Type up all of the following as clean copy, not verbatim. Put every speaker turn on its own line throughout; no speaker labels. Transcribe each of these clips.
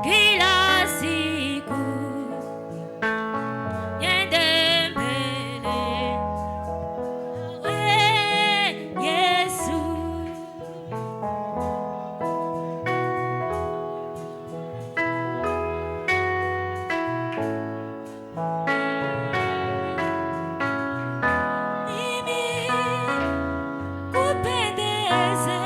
Kilasiku yendembele Yesu Mimi kupendeze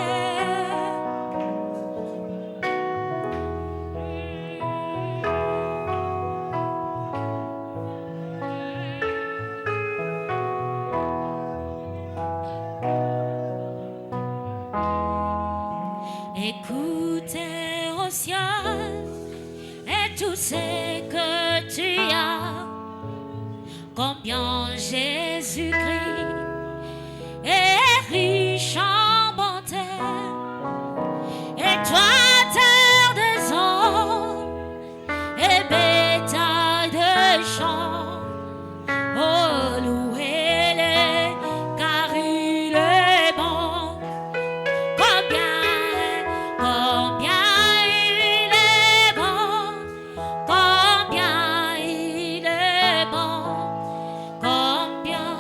Écoutez au ciel et tout ce que tu as, combien Jésus-Christ est riche en bonté, et toi terre des hommes et bétail de champs, oh louez-le car il est bon. Combien il est bon, combien il est bon, combien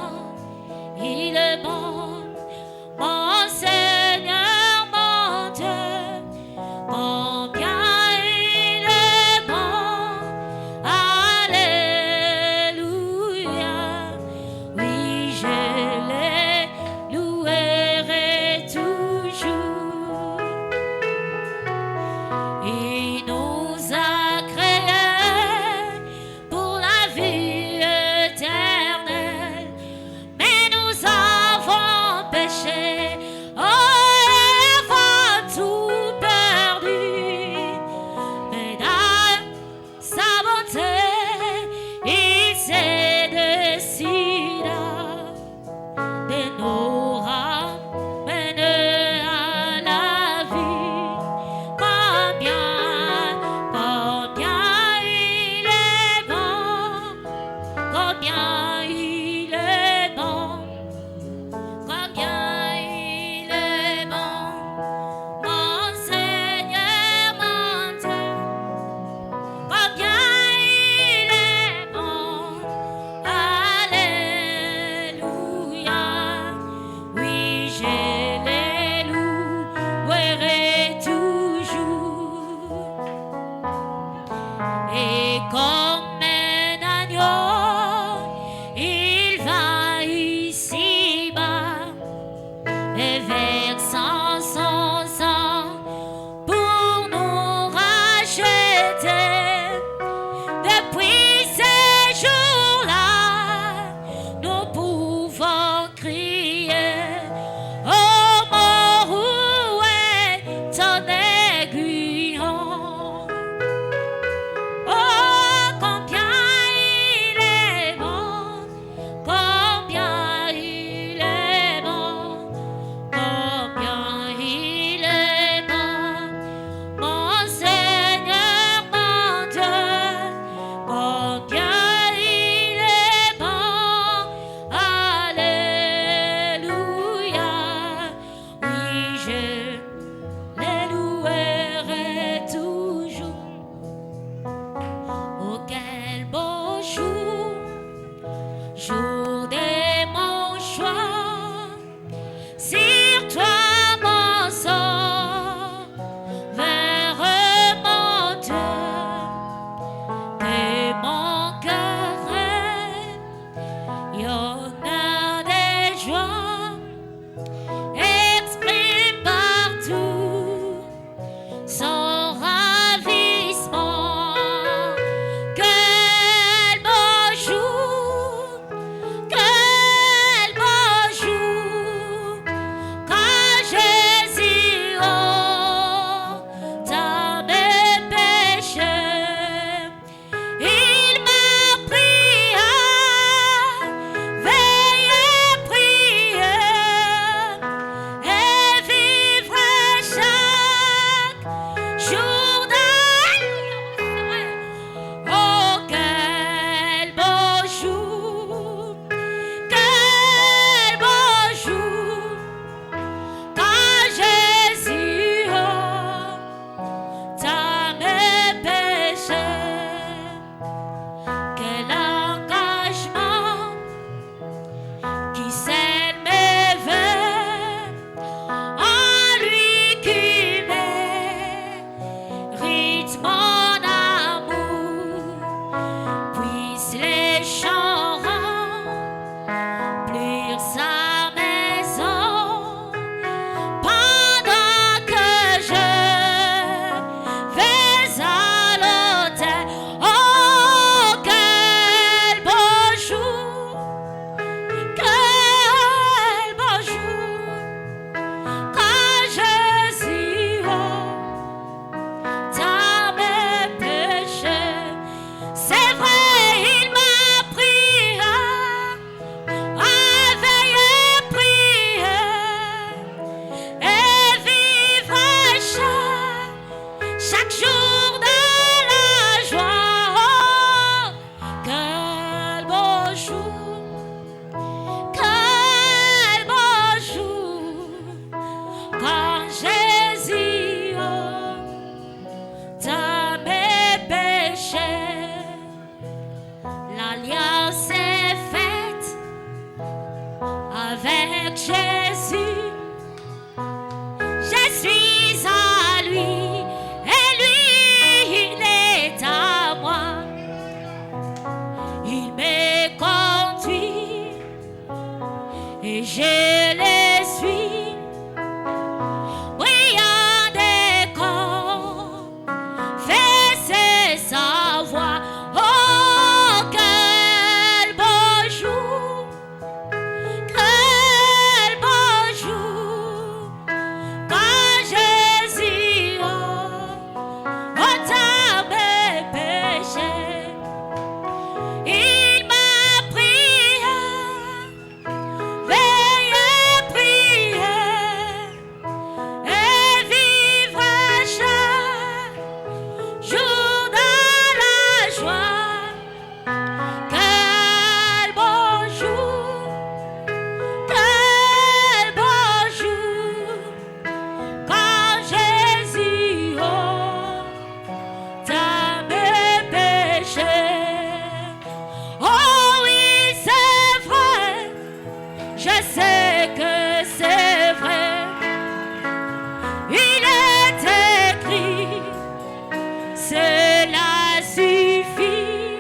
cela suffit.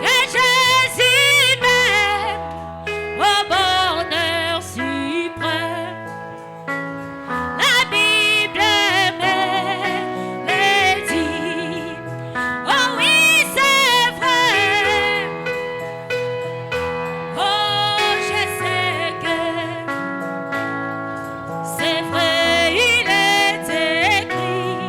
Que Jésus m'aime au bonheur suprême. La Bible me le dit. Oh oui, c'est vrai. Oh, je sais que c'est vrai, il est écrit.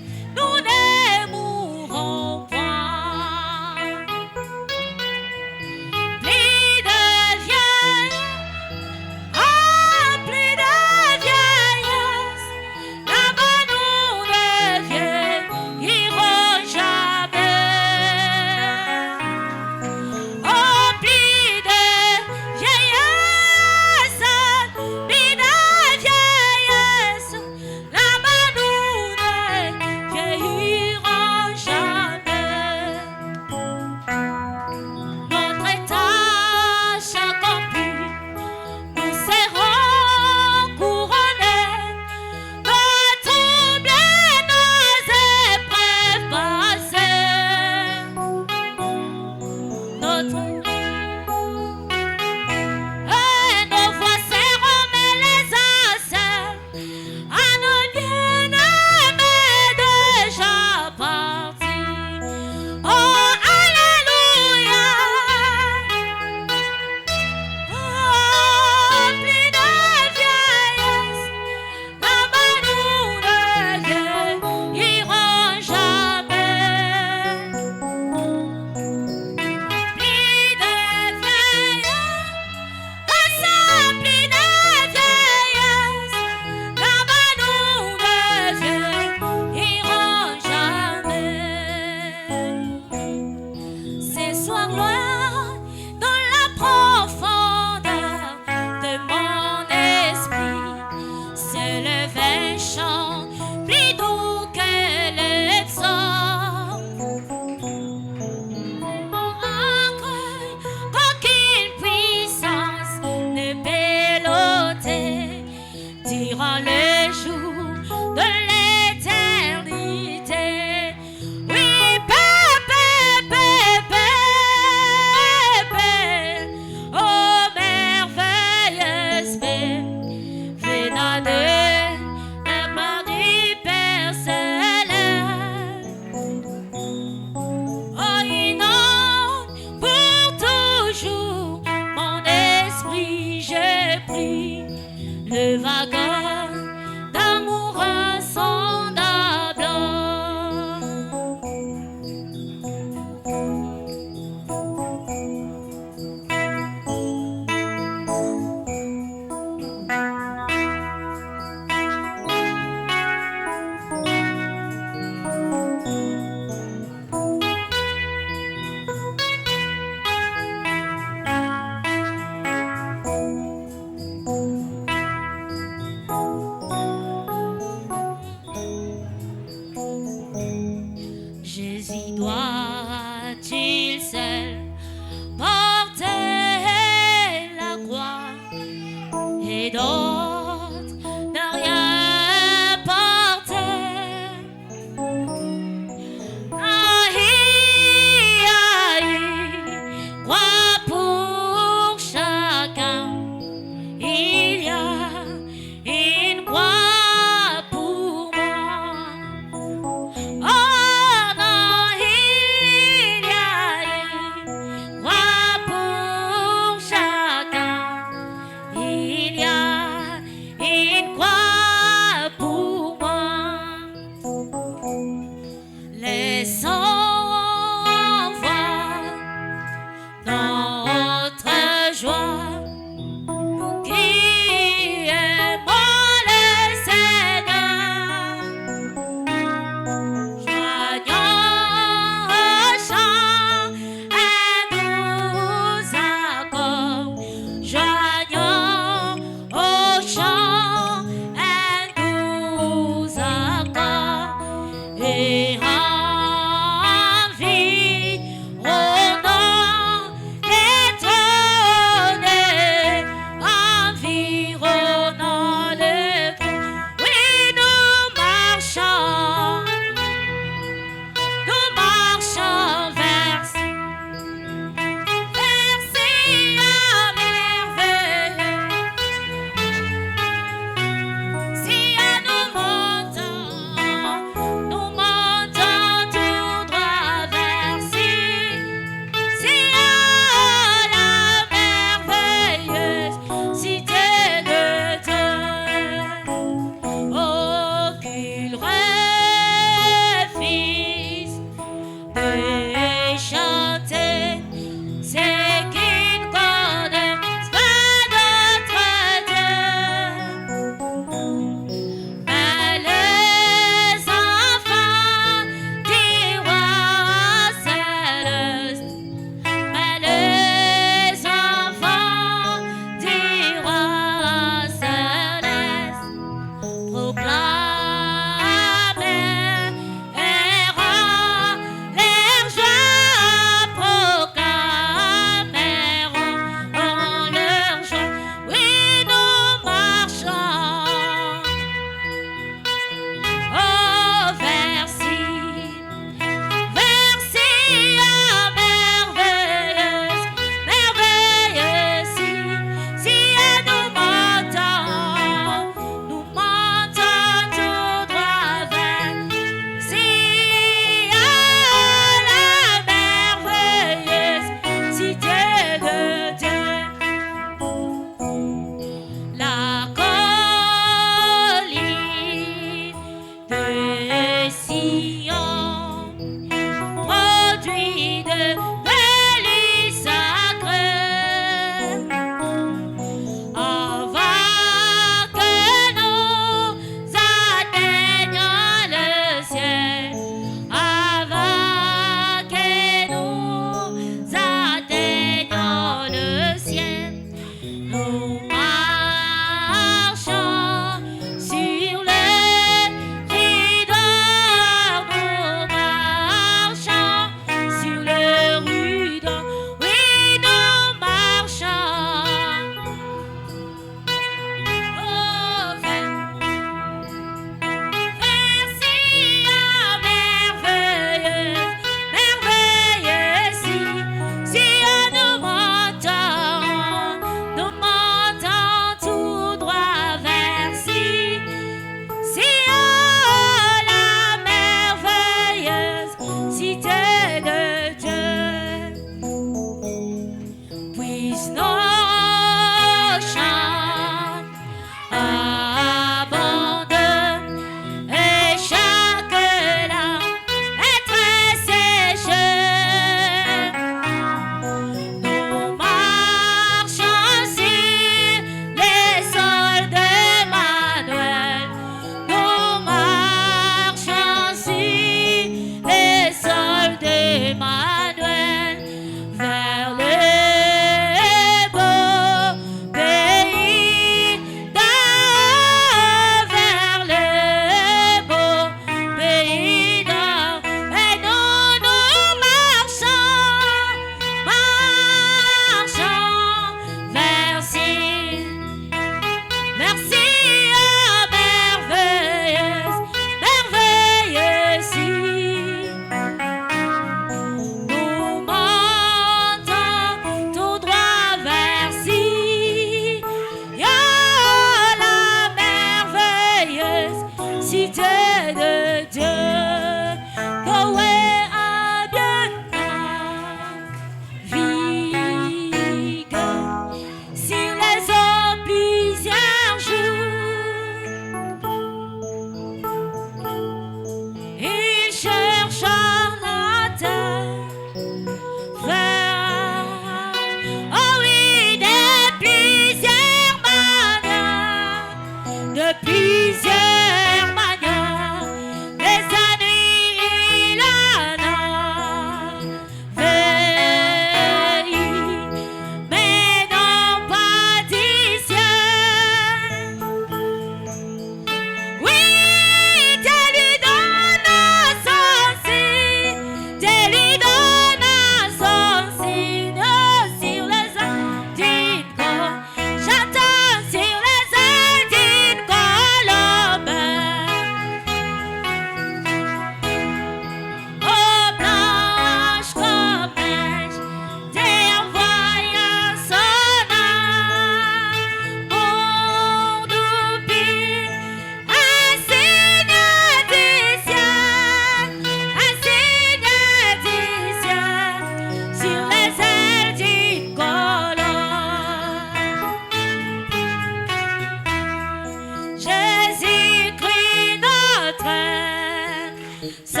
Sauveur,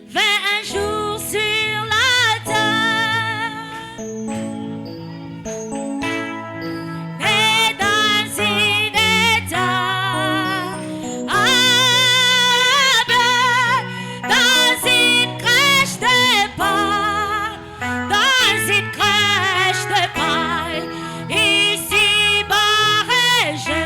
vint un jour sur la terre. Mais dans un état humble, dans une crèche de paille, dans une crèche de paille, ici-bas je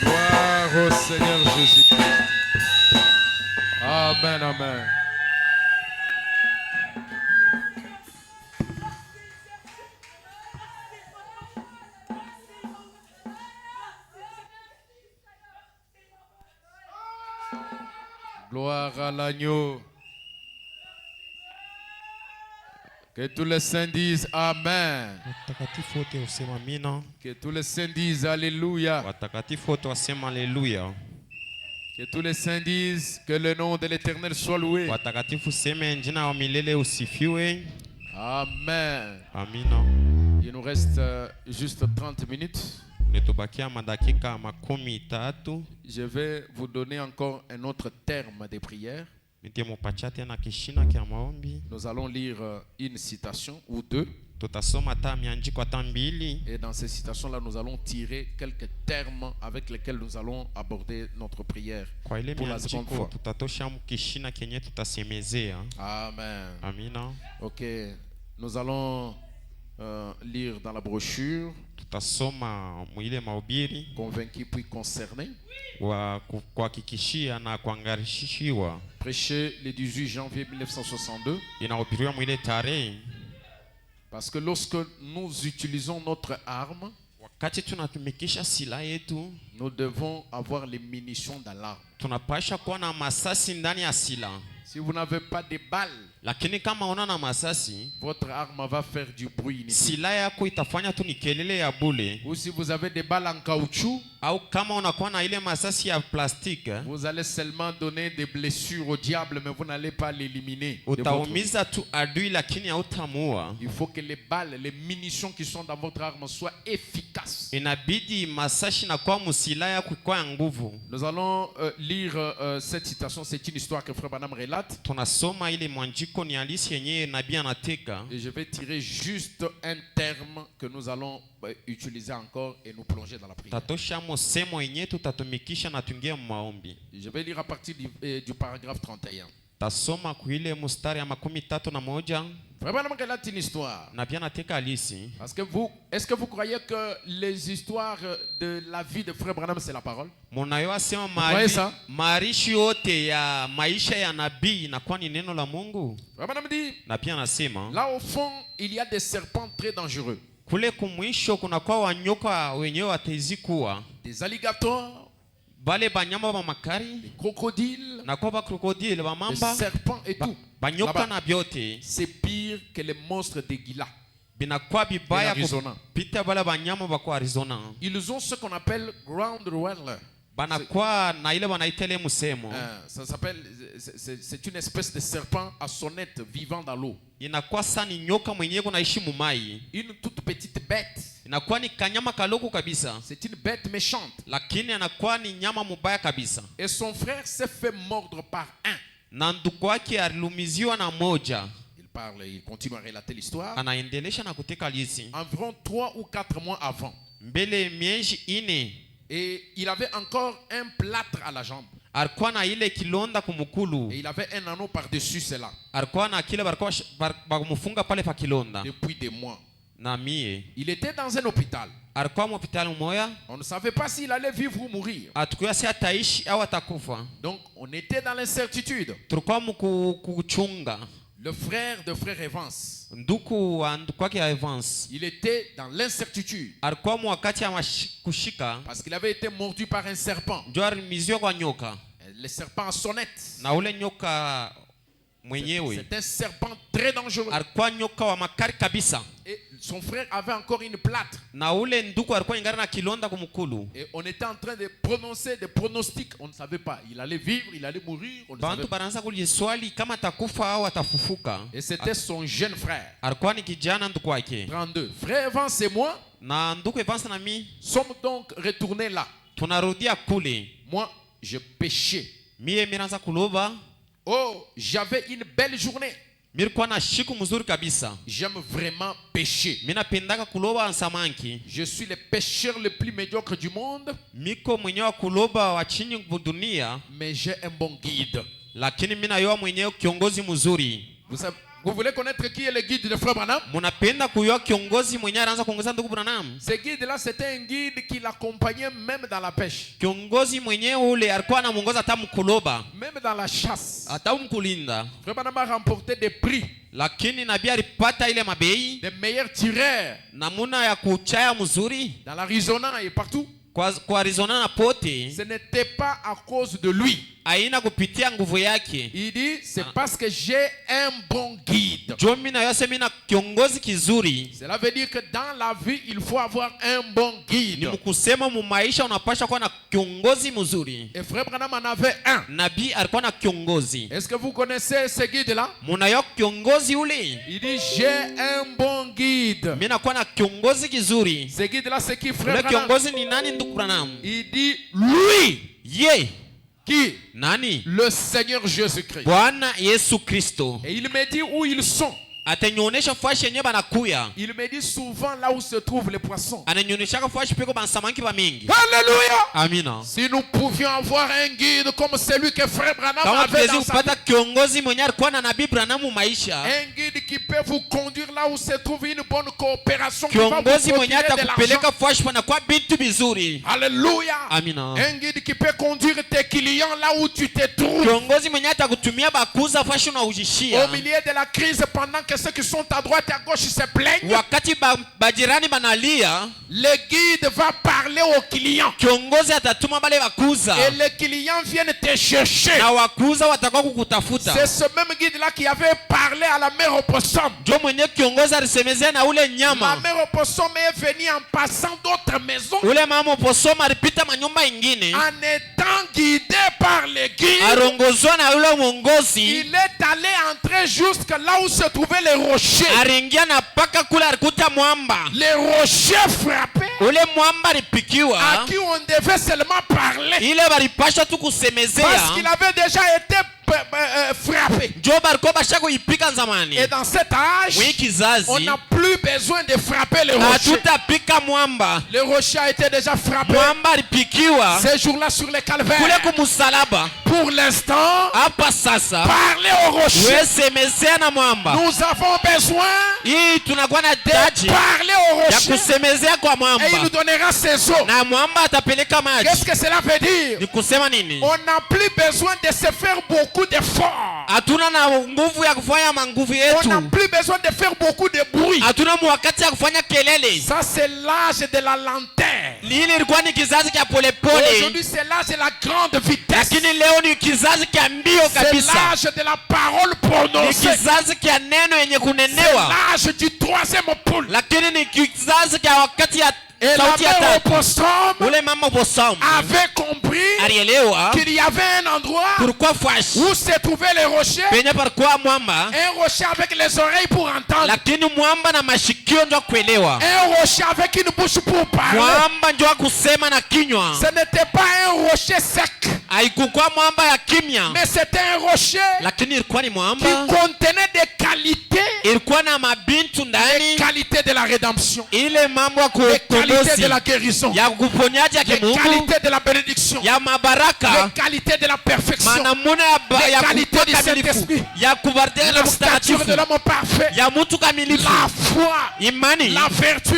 Gloire au Seigneur Jésus-Christ. Amen, amen. Gloire à l'agneau. Que tous les saints disent Amen.
Watakatifu wote wasema amina.
Que tous les saints disent Alléluia.
Watakatifu wote wasema haleluya.
Que tous les saints disent que le nom de l'Éternel soit loué.
Watakatifu seme jina wa milele usifiwe.
Amen.
Amina.
Il nous reste juste 30 minutes.
Netubakia madakika 13.
Je vais vous donner encore un autre terme de prière.
Nitamupatia tena kishina kia maombi.
Nous allons lire une citation ou deux.
Tutasoma ta miandiko hata mbili.
Et dans ces citations-là, nous allons tirer quelques termes avec lesquels nous allons aborder notre prière
Kwa ile
pour la seconde fois.
tutatosha kishina kenye tutasemezea.
Amen.
Amina.
Ok, nous allons lire dans la brochure
Tutasoma mwile mahubiri
Convaincu puis concerné,
wa kuhakikishia na kuangarishiwa.
prêché le 18 janvier 1962.
Inahubiriwa mwile tarehe.
Parce que lorsque nous utilisons notre arme,
Wakati tunatumikisha silaha yetu,
nous devons avoir les munitions d'alarme.
tunapasha kuwa na masasi ndani ya silaha.
Si vous n'avez pas de balles,
Lakini kama una na masasi,
votre arme va faire du bruit inutile.
silaha yako itafanya tu ni kelele ya bule.
Ou si vous avez des balles en caoutchouc,
Au kama unakuwa na ile masasi ya plastiki,
vous allez seulement donner des blessures au diable, mais vous n'allez pas l'éliminer. de votre-
utaumiza tu adui lakini hautamuua.
Il faut que les balles, les munitions qui sont dans votre arme soient efficaces.
Inabidi masasi na kwa musilaha yako kwa nguvu.
Nous allons lire cette citation. C'est une histoire que Frère Branham relate.
Tunasoma ile mwanjiko ni halisi yenyewe nabii anateka.
Et je vais tirer juste un terme que nous allons utiliser encore et nous plonger dans la prière.
Tatosha mosemo yenyewe tutatumikisha na tuingie maombi.
Je vais lire à partir du paragraphe 31.
Tasoma kuile mustari ya 31
Frère Branham relate une histoire.
na pia nateka halisi.
Parce que est-ce que vous croyez que les histoires de la vie de Frère Branham c'est la parole?
Munayo sema
Voyez ça?
maarishi yote ya maisha ya nabii inakuwa ni neno la Mungu.
Frère Branham dit,
Na pia nasema
là au fond, il y a des serpents très dangereux.
kule kumwisho kunakuwa wanyoka wenyewe watezi kuwa
Des alligators,
bale banyama ba makari
des crocodiles,
na kwa ba krokodile ba
des
mamba
serpents et tout.
banyoka
Là-bas,
na byote
c'est pire que les monstres de Gila.
binakuwa bibaya
Arizona.
kupita bale banyama ba kwa Arizona.
Ils ont ce qu'on appelle ground dweller.
Banakuwa na ile wanaitele musemo.
Ça s'appelle, c'est une espèce de serpent à sonnette vivant dans l'eau.
Inakuwa sani nyoka mwenyewe kunaishi mumai.
Une toute petite bête.
Inakuwa ni kanyama kaloko kabisa.
C'est une bête méchante.
Lakini anakuwa ni nyama mubaya kabisa.
Et son frère s'est fait mordre par un.
Na ndugu wake alilumiziwa na moja.
Il continue à relater l'histoire.
Anaendelesha na kuteka lisi.
Environ 3 ou 4 mois avant.
Mbele miezi ine.
Et il avait encore un plâtre à la jambe.
Alikuwa na ile kilonda kumukulu.
Et il avait un anneau par-dessus cela.
Alikuwa na kile bakumfunga pale pa kilonda.
Depuis des mois.
Na mie.
Il était dans un hôpital.
Alikuwa mhospitali moya.
On ne savait pas s'il allait vivre ou mourir.
Atukuya si ataishi au atakufa.
Donc on était dans l'incertitude.
Tulikuwa mkuchunga.
Le frère de frère Evans,
Nduku wa nduku wake ya Evans.
il était dans l'incertitude.
Alikuwa wakati ya kushika.
Parce qu'il avait été mordu par un serpent.
Ndio alimizwa kwa nyoka.
Le serpent à sonnette.
Na ule nyoka mwenyewe.
C'est un serpent très dangereux.
Alikuwa nyoka wa makari kabisa.
Et son frère avait encore une plâtre.
Na ule nduku alikuwa ingara na kilonda kumukulu.
Et on était en train de prononcer des pronostics. On ne savait pas. Il allait vivre, il allait mourir. On ne savait
Bantu
pas.
baranza kujiswali kama atakufa au atafufuka.
Et c'était son jeune frère.
Alikuwa ni kijana nduku wake.
32. Frère Evans et moi
Na nduku Evans na mi
sommes donc retournés là.
tunarudia kule.
Moi, je péchais.
Mie miranza kuloba.
Oh, j'avais une belle journée.
Mirikuwa na shiku mzuri kabisa.
J'aime vraiment pécher.
Mina pendaka kuloba samanki.
Je suis le pêcheur le plus médiocre du monde.
Miko mwenyewe kuloba wa chini dunia.
Mais j'ai un bon guide.
Lakini mina yoa mwenyewe kiongozi mzuri.
Vous Vous voulez connaître qui est le guide de Frère Branham?
Munapenda kujua kiongozi mwenye anaanza kuongoza ndugu Branham?
Ce guide-là, c'était un guide qui l'accompagnait même dans la pêche.
Kiongozi mwenye ule alikuwa anamuongoza hata mkuloba,
Même dans la chasse.
hata mkulinda.
Frère Branham a remporté des prix.
Lakini nabii alipata ile mabei,
Des meilleurs tireurs
namuna ya kuchaya mzuri
dans l'Arizona et partout.
kwa Arizona na pote.
Ce n'était pas à cause de lui.
Aina kupitia nguvu yake.
Il dit, c'est parce que j'ai un bon guide.
Jomi na yose mina kiongozi kizuri.
Cela veut dire que dans la vie, il faut avoir un bon guide.
Ni mkusema mu maisha unapasha kuwa na kiongozi mzuri.
Et Frère Branham en avait un.
Nabii alikuwa na kiongozi.
Est-ce que vous connaissez ce guide-là?
Munayo kiongozi ule.
Il dit, j'ai un bon guide.
Mina kuwa na kiongozi kizuri.
Ce guide-là, c'est qui, Frère
Ule
Branham?
kiongozi ni nani ndugu Branham?
Il dit, lui.
Ye.
Qui?
Nani?
Le Seigneur Jésus-Christ.
Bwana Yesu Kristo.
Et il me dit où ils sont.
Atanyonyesha fashi yenyewe banakuya.
Il me dit souvent là où se trouvent les poissons.
Ananyonyesha fashi peko bansamanki ba mingi.
Alléluia.
Amina.
Si nous pouvions avoir un guide comme celui que Frère Branham
Kama
avait
tuwezi
dans sa vie,
kupata kiongozi mwenye alikuwa na nabii Branham maisha.
un guide qui peut vous conduire là où se trouve une bonne coopération, qui va vous
Kiongozi mwenye
procurer de
atakupeleka
l'argent.
fashi pana kwa bintu bizuri.
Alléluia.
Amina.
Un guide qui peut conduire tes clients là où tu te trouves.
Kiongozi mwenye atakutumia bakuza fashi na ujishia.
Au milieu de la crise, pendant que ceux qui sont à droite et à gauche se plaignent,
Wakati bajirani banalia,
le guide va parler aux clients.
kiongozi atatuma bale bakuza.
Et les clients viennent te chercher.
Na wakuza watakuwa kukutafuta.
C'est ce même guide-là qui avait parlé à la mère opossum.
Jo mwenye kiongozi alisemezea na ule
La
nyama.
mère opossum est venue en passant d'autres maisons,
Ule mama uposoma alipita manyumba ingine.
en étant guidé par les guides.
Arongozwa na ule mwongozi.
Il est allé entrer jusque là où se trouvaient les rochers.
Aringia na paka kula alikuta mwamba.
Les rochers frappés,
Ule mwamba
à
alipikiwa.
qui on devait seulement parler.
Ile balipasha tu
Parce
kusemezea.
qu'il avait déjà été frappé.
Jo bariko basha kuipika zamani.
Et dans cet âge,
Mwi kizazi.
on n'a plus besoin de frapper les rochers.
Hatutapika mwamba.
Le rocher a été déjà frappé
Mwamba alipikiwa.
ces jours-là sur les calvaires.
Kule kumusalaba.
Pour l'instant,
Hapa sasa.
parlez au rocher.
We semezea na mwamba.
Nous avons besoin
Hii tunakuwa na
de
taji
parler au
ya
rocher.
kusemezea kwa
Et il nous
mwamba.
donnera ses eaux.
Na mwamba atapeleka maji.
Qu'est-ce que cela veut dire?
Ni kusema nini?
On n'a plus besoin de se faire beaucoup d'efforts.
Hatuna na nguvu ya kufanya manguvu
On n'a
yetu.
plus besoin de faire beaucoup de bruit.
Hatuna wakati ya kufanya kelele.
Ça, c'est l'âge de la lanterne.
Lili ilikuwa ni kizazi cha polepole.
Aujourd'hui, c'est l'âge de la grande vitesse.
Lakini leo ni kizazi cha mbio
C'est
kabisa.
l'âge de la parole
Ni
prononcée.
kizazi cha neno yenye
C'est
kunenewa.
l'âge du troisième poule.
Lakini ni kizazi cha wakati ya
Et la
sauti ya
mère
tatu.
opossum
Ule mama possum
avait compris
alielewa
qu'il y avait un endroit
kulikuwa fashi
où se trouvaient les rochers.
penye palikuwa mwamba,
Un rocher avec les oreilles pour entendre.
lakini mwamba na mashikio ndio kuelewa.
Un rocher avec une bouche pour parler.
Mwamba ndio kusema na kinywa.
Ce n'était pas un rocher sec,
Haikukuwa mwamba ya kimya,
mais c'était un rocher
lakini ilikuwa ni
qui
mwamba
contenait des qualités.
ilikuwa na mabintu
Les
ndani,
qualités de la rédemption.
ile mambo ya
Les qualités
kukombozi,
de la guérison.
ya kuponyaji ya
Les
kimungu,
qualités de la bénédiction.
ya mabaraka,
Les qualités de la perfection.
manamuna
Les
ya
qualités
kuwa
du
kamilifu,
Saint-Esprit.
ya kubardia na
La stature
mtakatifu,
de l'homme parfait.
ya mtu kamilifu,
La foi.
imani,
La vertu.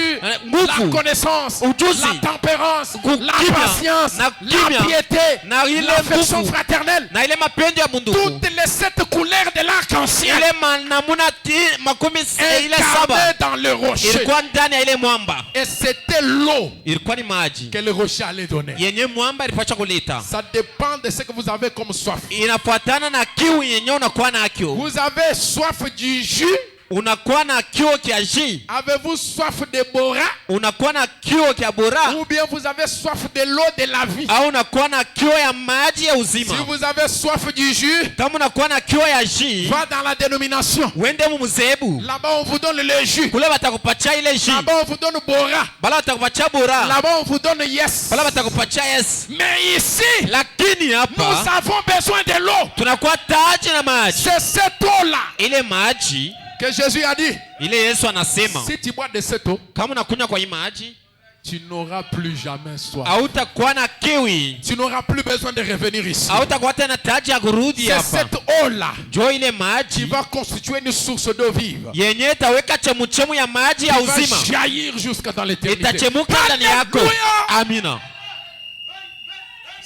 nguvu,
La connaissance.
ujuzi,
La tempérance. La
kimya,
patience.
na
La
kimya,
piété.
na ile
L'affection
nguvu,
fraternelle.
na ile mapendo ya munduku,
Toutes les 7 couleurs de l'arc-en-ciel
ile manamuna makumi ile saba
incarnées dans le rocher.
ilikuwa ndani ya ile mwamba.
Et c'était l'eau
Ilikuwa ni maji
que le rocher allait donner.
yenye mwamba ilipasha kuleta.
Ça dépend de ce que vous avez comme soif.
Inafuatana na kiu yenye unakuwa nakyo.
Vous avez soif du jus.
Unakuwa na kiu kia ji,
Avez-vous soif de bora?
unakuwa na kiu kia bora,
Ou bien vous avez soif de l'eau de la vie?
au unakuwa na kiu ya maji ya
Si
uzima.
vous avez soif du jus,
Kama unakuwa na kiu ya ji,
va dans la dénomination.
wende mu mzebu.
Là-bas, on vous donne le jus.
Kule batakupatia ile ji,
Là-bas, on vous donne bora.
bala batakupatia bora,
Là-bas, on vous donne yes.
bala batakupatia yes.
Mais ici,
Lakini
nous
hapa
avons besoin de l'eau.
tunakuwa taji na maji.
C'est cette eau-là
Ile maji
que Jésus a dit.
ile Yesu anasema,
Si tu bois de cette eau,
kama unakunywa kwa hii maji,
tu n'auras plus jamais soif.
hautakuwa na kiwi,
Tu n'auras plus besoin de revenir ici.
hautakuwa tena taji ya kurudi
C'est
hapa.
cette eau-là
Njoo ile
qui
maji
va constituer une source d'eau vive.
yenye itaweka chemuchemu ya maji ya
Qui va
uzima,
jaillir jusqu'à dans l'éternité.
itachemuka ndani yako.
Alléluia!
Amina.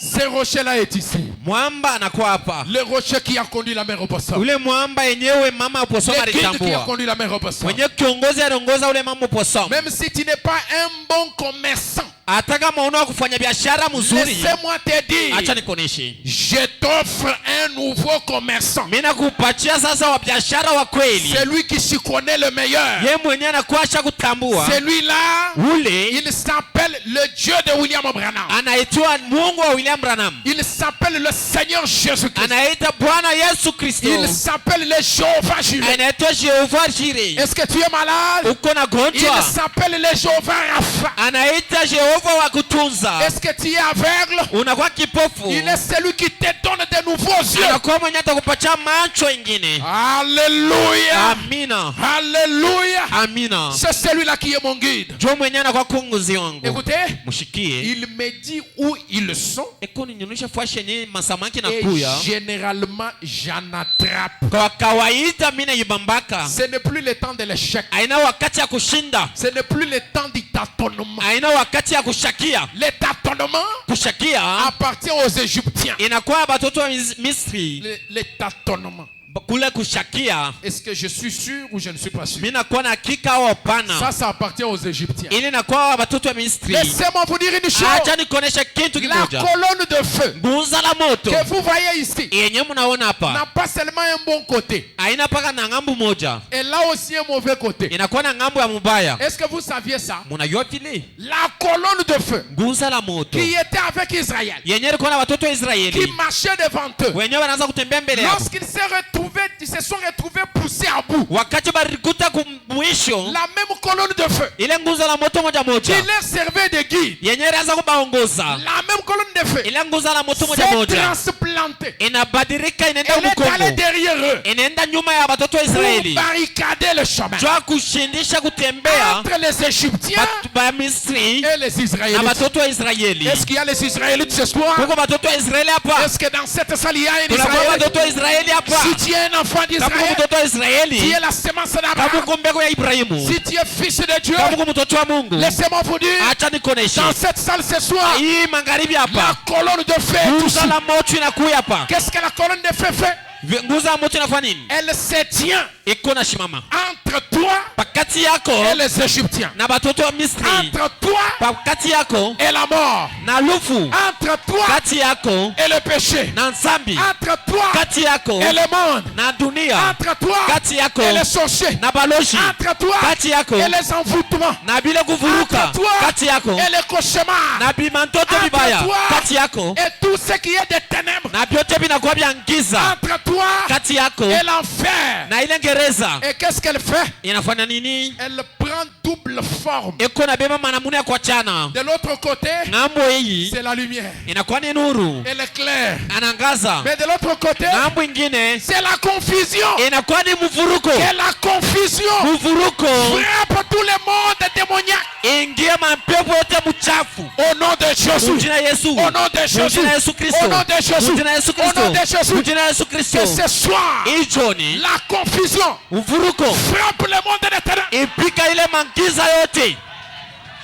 Ce rocher-là est ici.
Mwamba anakuwa hapa,
Le rocher qui a conduit la mer au poisson.
ule mwamba yenyewe mama uposoma
Le guide qui a
alitambua,
conduit la mer au poisson.
mwenye kiongozi aliongoza ule mama uposoma.
Même si tu n'es pas un bon commerçant,
Hata kama unaona kufanya biashara mzuri,
laissez-moi te
acha
dire,
nikuoneshe,
je t'offre un nouveau commerçant.
mimi nakupatia sasa wa biashara wa kweli,
Celui qui s'y connaît le meilleur.
yeye mwenyewe anakuwa kutambua.
Celui-là,
Ule
il s'appelle le Dieu de William Branham.
anaitwa Mungu wa William Branham,
Il s'appelle le Seigneur Jésus-Christ.
anaita Bwana Yesu Kristo,
Il s'appelle le Jéhovah Jireh.
anaitwa Jehova Jireh.
Est-ce que tu es malade?
Uko na
Il
gonjwa,
s'appelle le Jéhovah Rapha.
anaita Jehova wa kutunza.
Est-ce que tu es aveugle?
Unakuwa kipofu,
Il est celui qui te donne de nouveaux yeux.
anakuwa mwenye atakupatia macho ingine.
Alléluia.
Amina,
Alléluia.
amina.
C'est celui-là qui est mon guide.
Ndio mwenye anakuwa kunguzi wangu.
Écoutez,
Mshikie
il me dit où ils sont
eko ninyonyesha fashi yenye masamaki na
et
kuya.
généralement j'en attrape.
Kwa kawaida mimi naibambaka.
Ce n'est plus le temps de l'échec.
Aina wakati ya kushinda,
Ce n'est plus le temps du tâtonnement.
aina wakati ya kushakia.
Le tâtonnement
Kushakia
appartient aux Égyptiens.
inakuwa batoto wa Misri.
Le tâtonnement.
Kule kushakia
Est-ce que je suis sûr ou je ne suis pas sûr?
mimi nakuwa na hakika au hapana,
Ça appartient aux Égyptiens.
ili nakuwa batoto wa Misri.
Laissez-moi vous dire une chose.
Acha nikuonesha kitu
La
kimoja.
colonne de feu
Nguzo la moto
que vous voyez ici
yenye mnaona hapa
n'a pas seulement un bon côté.
haina paka na ngambo moja,
Elle a aussi un mauvais côté.
inakuwa na ngambo ya mubaya.
Est-ce que vous saviez ça?
Mnajua vile
La colonne de feu
nguzo la moto
qui était avec Israël,
yenye ilikuwa na watoto wa
qui
Israeli
marchait devant eux,
wenyewe wanaanza kutembea mbele yao,
lorsqu'ils se sont retrouvés poussés à bout,
wakati barikuta kumwisho
la même colonne de feu
ile nguzo la moto moja
qui
moja
leur servait de guide,
yenye ilianza kubaongoza,
la même colonne de feu
ile nguzo la moto moja
s'est
moja
transplantée.
inabadilika, inaenda
Elle est allée
Mkongo,
derrière eux
inaenda nyuma ya watoto wa
pour
Israeli,
barricader le chemin
jua kushindisha kutembea
entre les Égyptiens
ba Misri
et les
na
Israélites.
watoto wa Israeli.
Est-ce qu'il y a les Israélites ce soir?
Kuko watoto wa Israeli hapa,
Est-ce que dans cette salle il y a un
kuna
Israélite?
watoto wa Israeli hapa.
Si tu es un enfant
Kama
d'Israël,
mtoto wa
tu
Israeli,
es la semence
kama
d'Abraham.
uko mbegu ya Ibrahimu,
Si tu es fils de Dieu,
kama uko mtoto wa Mungu,
laissez-moi vous dire,
acha nikuoneshe
dans cette salle ce soir,
hii magharibi
la
hapa,
colonne de feu est
nguzo
touchée.
la moto inakuya hapa.
Qu'est-ce que la colonne de feu fait?
Nguzo la moto inafanya nini?
Elle se tient
Iko na shimama
entre toi
pakati yako
et les Égyptiens,
na batoto wa Misri,
entre toi
pakati yako
et la mort,
na lufu,
entre toi
kati yako
et le péché,
na nsambi,
entre toi
kati yako
et le monde,
na dunia,
entre toi
kati yako
et les sorciers,
na baloshi,
entre toi
kati yako
et les envoûtements,
na bila kuvuruka,
entre toi
kati yako
et les cauchemars,
na bimantoto
entre
vibaya,
toi
kati yako
et tout ce qui est des ténèbres,
na vyote vinakuwa vya giza,
entre toi
kati yako
et l'enfer.
na ile gereza.
Et qu'est-ce qu'elle fait?
Inafanya nini?
Elle prend double forme.
Iko na beba manamuna ya kuachana.
De l'autre côté,
Ngambo hii
c'est la lumière
inakuwa ni nuru,
et l'éclair.
anangaza.
Mais de l'autre côté,
Ngambo ingine
c'est la confusion.
inakuwa ni mvuruko.
Et la confusion
Mvuruko
frappe tout le monde démoniaque.
ingia mapepo yote mchafu.
Au nom de Jésus.
Mjina Yesu.
Au nom de Jésus.
Mjina Yesu Kristo.
Au nom de Jésus.
Mjina Yesu
Au nom
Kristo.
de Jésus.
Mjina Yesu Kristo.
Que ce soir,
Ijoni
la confusion
mvuruko
frappe le monde des ténèbres.
ipika ile mangiza yote.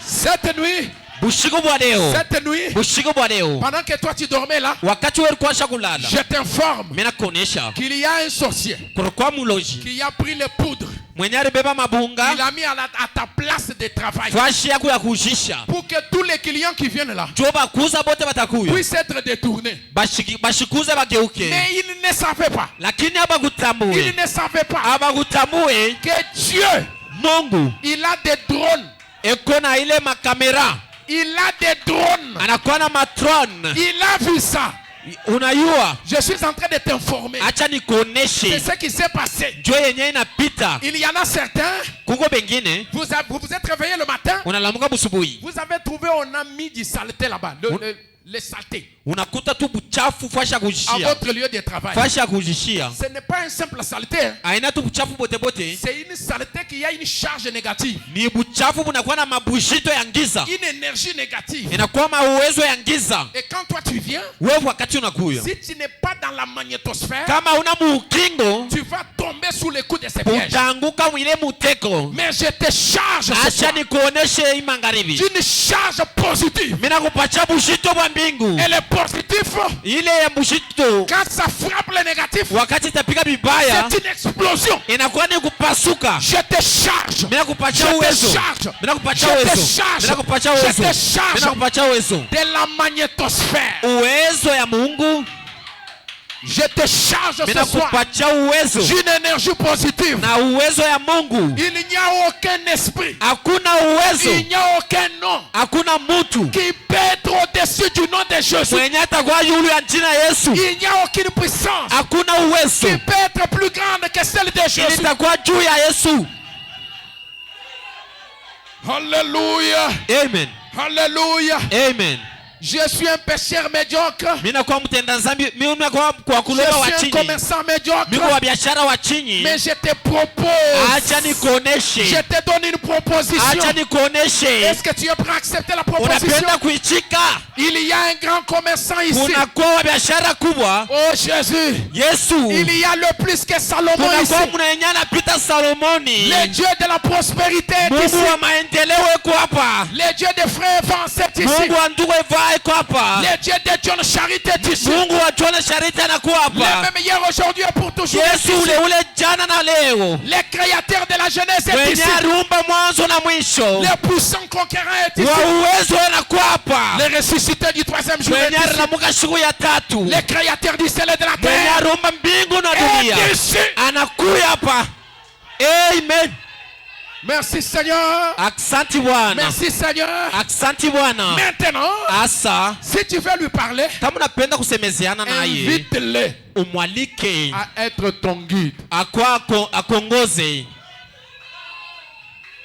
Cette nuit,
Bushiku bwa leo.
cette nuit,
Bushiku bwa leo.
pendant que toi tu dormais là,
Wakati wewe ulikuwa shakulala,
je t'informe
mimi nakuonesha
qu'il y a un sorcier
kulikuwa muloji
qui a pris les poudres.
mwenye alibeba
Il
mabunga
a mis à ta place de travail
fashi yako ya kuushisha
pour que tous les clients qui viennent là
jo bakuza bote batakuya
puissent être détournés.
bashikuze bageuke,
Mais ils ne savaient pas.
lakini
Ils
abagutambue
ne savaient pas
abagutambue
que Dieu,
Mungu
il a des drones.
eko na ile makamera,
Il a des drones.
anakuwa na matron.
Il a vu ça.
Unayua,
Je suis en train de t'informer.
acha
C'est
nikuoneshe
ce qui s'est passé.
jo yenye inapita.
Il y en a certains,
Kuko bengine
vous vous êtes réveillé le matin,
unalamuka busubuhi,
vous avez trouvé, on a mis du saleté là-bas. les saletés
unakuta tu buchafu fasha
à
kujishia.
votre lieu de travail.
Fasha kujishia.
Ce n'est pas une simple saleté. Hein.
Aina tu buchafu bote bote.
C'est une saleté qui a une charge négative.
Ni buchafu bunakuwa na mabushito ya giza.
Une énergie négative.
Inakuwa mauwezo ya giza.
Et quand toi tu viens,
Wewe wakati unakuya,
si tu n'es pas dans la magnétosphère,
kama una mukingo,
tu vas tomber sous les coups de ces pièges.
utaanguka mwile muteko.
Mais je te charge ce
Acha
soir
nikuoneshe hii magharibi.
d'une charge positive.
Mina kupacha bushito bwa mbingu.
Et le positif,
Ile ya bushito
quand ça frappe le négatif,
wakati itapiga vibaya
c'est une explosion.
inakuwa ni kupasuka.
Je te charge.
Mina
Je
kupacha
te
uwezo.
charge.
Mina
Je
kupacha
te
uwezo.
charge.
Mina kupacha
Je
uwezo.
te charge
Mina kupacha uwezo.
de la magnétosphère.
Uwezo ya Mungu.
Je te charge
Mina
ce soir
kupacha uwezo
d'une énergie positive.
na uwezo ya Mungu.
Il n'y a aucun esprit,
Hakuna uwezo,
il n'y a aucun nom
hakuna mtu
qui peut être au-dessus du nom de Jésus.
mwenye atakuwa yulu ya jina Yesu.
Il n'y a aucune puissance
Hakuna uwezo
qui peut être plus grande que celle de
ili
Jésus.
itakuwa juu ya Yesu.
Alléluia.
Amen.
Alléluia.
Amen.
Je suis un pécheur médiocre.
Mimi nakuwa mtenda dhambi, mimi nakuwa kwa
Je
kuloba wa
suis un
chini.
commerçant médiocre.
Mimi wa biashara wa chini.
Mais je te propose.
Acha nikuoneshe.
Je te donne une proposition.
Acha nikuoneshe.
Est-ce que tu es prêt à accepter la proposition?
Unapenda kuichika?
Il y a un grand commerçant ici.
Kunakuwa wa biashara kubwa.
Oh Jésus.
Yesu.
Il y a le plus que Salomon ici.
Kunakuwa mwenye anapita Salomoni.
Le Dieu de la prospérité est ici.
Mungu wa maendeleo yuko hapa.
Le Dieu des frères Evans est ici.
Mungu wa ndugu Eva yuko hapa.
Le Dieu de John Charité est ici.
Mungu wa John Charity anakuwa
Le
hapa.
même hier, aujourd'hui et pour toujours. est
Yesu
ici.
ule jana na leo.
Le créateur de la jeunesse est
Mwenye
ici.
aliumba mwanzo na mwisho.
Le puissant conquérant est ici.
Wa uwezo anakuwa hapa.
Le ressuscité du troisième jour est
Mwenye
ici.
aliamuka siku ya tatu.
Le créateur du ciel et de la
Mwenye
terre
aliumba mbingu na
est
dunia.
ici.
Anakuya hapa. Amen.
Merci Seigneur.
Aksanti Bwana.
Merci Seigneur.
Aksanti Bwana.
Maintenant,
Asa,
si tu veux lui parler,
kama unapenda kusemezeana naye,
invite-le
umwalike
à être ton guide.
akongoze.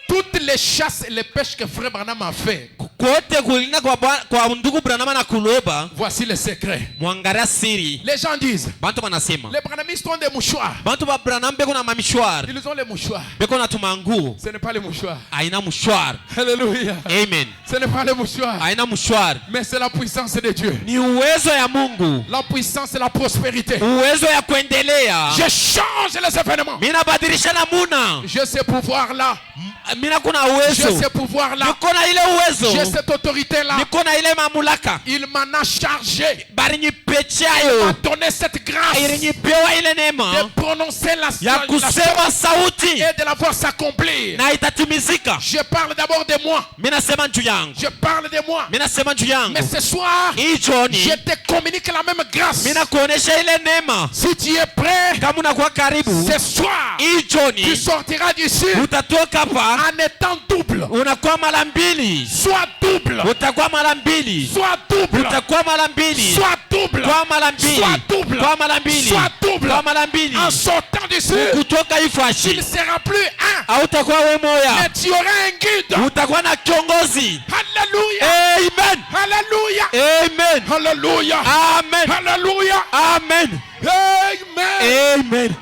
Toutes les chasses et les pêches que Frère Branham a fait,
Kote kulina kwa ndugu Branham na kuloba,
voici le secret.
mwangalia siri.
Les gens disent,
Bantu wanasema,
les Branhamistes ont des mouchoirs.
bantu ba Branham beko na mamishwar.
Ils ont les mouchoirs.
Beko na tumanguo.
Ce n'est pas les mouchoirs.
Aina mshwar.
Alléluia.
Amen.
Ce n'est pas les mouchoirs.
Aina mshwar.
Mais c'est la puissance de Dieu.
Ni uwezo ya Mungu.
La puissance et la prospérité.
Uwezo ya kuendelea.
Je change les événements.
Mina badilisha namuna.
J'ai ce pouvoir-là.
Mina kuna
J'ai
uwezo.
ce pouvoir-là.
Nikona ile
J'ai
uwezo.
cette autorité-là.
Nikona ile mamulaka.
Il m'en a chargé.
Bari
Il m'a
nipechayo.
donné cette grâce
Ilinipewa ile
de
neema
prononcer la
ya kusema sauti
et de la voir s'accomplir.
na itatimizika.
Je parle d'abord de moi.
Mina sema juu yangu.
Je parle de moi.
Mina sema juu yangu.
Mais ce soir,
Hii Johni,
je te communique la même grâce.
mina kuonesha ile neema.
Si tu es prêt,
Kama unakuwa karibu,
ce soir,
hii
tu
Johni
sortiras d'ici
utatoka hapa
en étant double.
unakuwa mara mbili.
Soit double.
Utakuwa mara mbili.
Soit double.
Utakuwa mara mbili.
Soit double.
Kwa mara mbili.
Soit double.
Kwa mara mbili.
Soit double.
Kwa mara mbili.
En sortant d'ici,
Kutoka
tu ne
ifashi.
seras plus un,
Hautakuwa wewe
mais
moya.
tu auras un guide.
Utakuwa na kiongozi.
Alléluia.
Amen.
Alléluia.
Amen.
Alléluia.
Amen.
Alléluia.
Amen.
Amen.
Amen.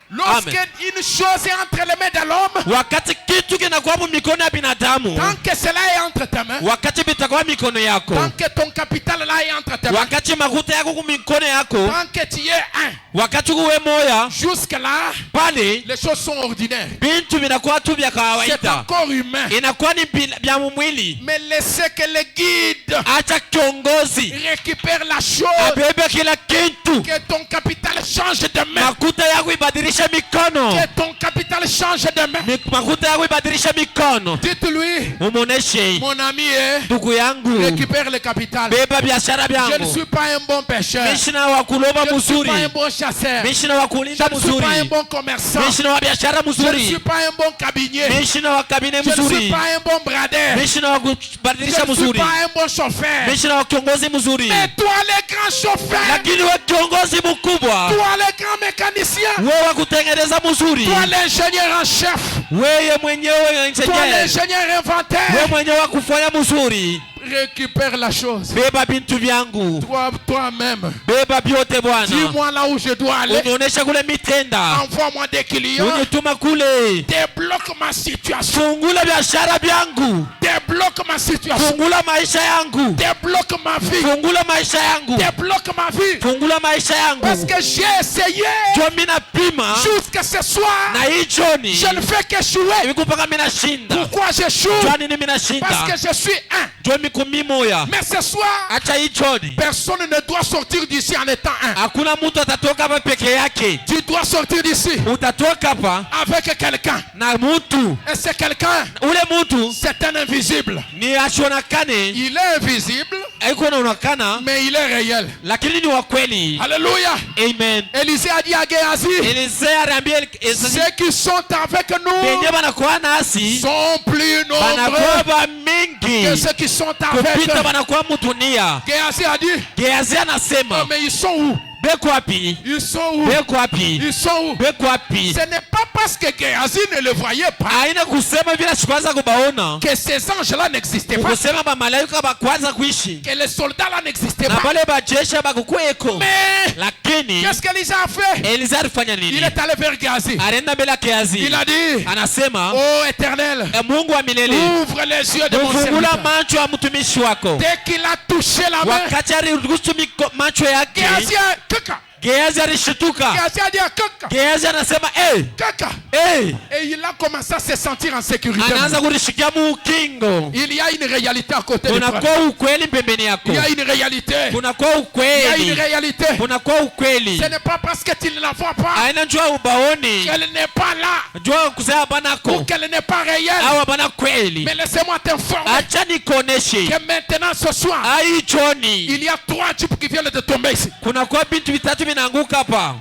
Lorsque
Amen.
une chose est entre les mains de l'homme,
Wakati kitu kinakuwa mikono ya binadamu,
tant que cela est entre tes mains,
wakati bitakuwa mikono yako,
tant que ton capital là est entre tes mains,
wakati makuta yako mikono yako,
tant que tu es un,
wakati uwe moya,
jusque là,
pale
les choses sont ordinaires.
bintu vinakuwa tu vya
C'est
kawaida.
encore humain.
Inakuwa ni vya mwili.
Mais laissez que le guide
Acha kiongozi
récupère la chose,
abebe kila kitu,
que ton capital change de main,
makuta yako ibadilishe mikono,
que ton capital change de main.
makuta yako ibadilishe mikono.
Dites-lui,
Umuoneshe,
mon ami,
ndugu yangu,
récupère le capital.
beba biashara
Je ne
vyangu.
suis pas un bon pêcheur.
Mishina wa kuloba
Je ne suis
mzuri,
pas un bon chasseur.
mishina wa
Je
kulinda
ne suis pas un
mzuri,
bon commerçant.
mishina wa biashara
Je ne suis
mzuri,
pas un bon cabinier.
mishina wa kabine
Je ne suis
mzuri,
pas un bon bradeur.
mishina wa
Je
kubadilisha
ne suis
mzuri,
pas un bon chauffeur.
mishina wa kiongozi mzuri.
Mais toi, le grand chauffeur,
Lakini we kiongozi mkubwa,
toi, le grand mécanicien,
wewe wa kutengeneza mzuri,
toi, l'ingénieur l'ingénieur en chef,
Wewe mwenyewe
toi
engineer.
l'ingénieur
Wewe
inventaire,
mwenyewe wa kufanya mzuri.
récupère la chose.
Beba bintu vyangu.
Toi-même.
Beba vyote Bwana.
Dis-moi là où je dois aller.
Unionyesha kule mitenda.
Envoie-moi des clients.
Unituma kule.
Débloque ma situation.
Fungula biashara vyangu.
Débloque ma situation.
Fungula maisha yangu.
Débloque ma vie.
Fungula maisha yangu.
Débloque ma vie.
Fungula maisha yangu.
Parce que j'ai essayé
Jua mina pima.
jusqu'à ce soir.
Na hii Johnny.
Je ne fais qu'échouer.
Hivi kupaka mina shinda.
Pourquoi j'échoue?
Jua nini mina shinda.
Parce que je suis un.
Jua mikumi moya.
Mais ce soir,
Acha hii Johnny.
personne ne doit sortir d'ici en étant un.
Hakuna mtu atatoka hapa peke yake.
Tu dois sortir d'ici
Utatoka hapa
avec quelqu'un.
na mtu.
Et c'est quelqu'un,
Ule mtu
c'est un invisible.
ni asionekane.
Il est invisible,
Haiko naonekana
mais il est réel.
lakini ni wa kweli.
Alléluia.
Amen.
Élisée a dit à Géasi,
Elisea aliambia
ceux qui sont avec nous
benye banakuwa nasi
sont plus
banakuwa
nombreux
ba
que
mingi
ceux qui sont avec
kupita
eux.
banakuwa mutunia.
Géasi a dit,
Gehazi
oh,
anasema
mais ils sont où?
beko wapi?
Ils sont où?
Beko wapi?
Ils sont où?
Beko wapi?
Ce n'est pas parce que Géasi ne le voyait pas
Haina kusema vile sikwaza kubaona,
que ces anges-là n'existaient pas,
kusema bamalaika bakwaza kuishi
que les soldats-là n'existaient
na
pas.
bale bajeshi bakukweko.
Mais
Lakini
qu'est-ce qu'Élisée a fait?
Elisa alifanya
Il
nini?
est allé vers Géasi.
Alienda mbele ya Gehazi,
Il a dit,
anasema
oh Éternel,
Mungu wa milele,
ouvre les yeux de mon
ufungula
serviteur.
macho ya mtumishi wako.
Dès qu'il a touché la main,
Wakati aliruhusu macho yake,
Géasi a kaka.
Gehazi alishtuka.
Géasi a dit kaka.
Gehazi anasema
Kaka.
hey.
Et il a commencé à se sentir en sécurité.
Anaanza kulishikia mukingo.
Il y a une réalité à côté de toi.
Kunakuwa ukweli pembeni yako.
Il y a une réalité.
Kunakuwa
Il y a
ukweli.
une réalité.
Kunakuwa ukweli.
Ce n'est pas parce que tu ne la vois pas
Haina njua ubaoni.
qu'elle n'est pas là
Njua kusema banako.
ou qu'elle n'est pas réelle.
Awa bana kweli.
Mais laissez-moi t'informer
Acha nikoneshe.
que maintenant ce soir,
Ai Johnny.
il y a 3 types qui viennent de tomber ici.
Kunakuwa bintu vitatu vinaanguka hapa.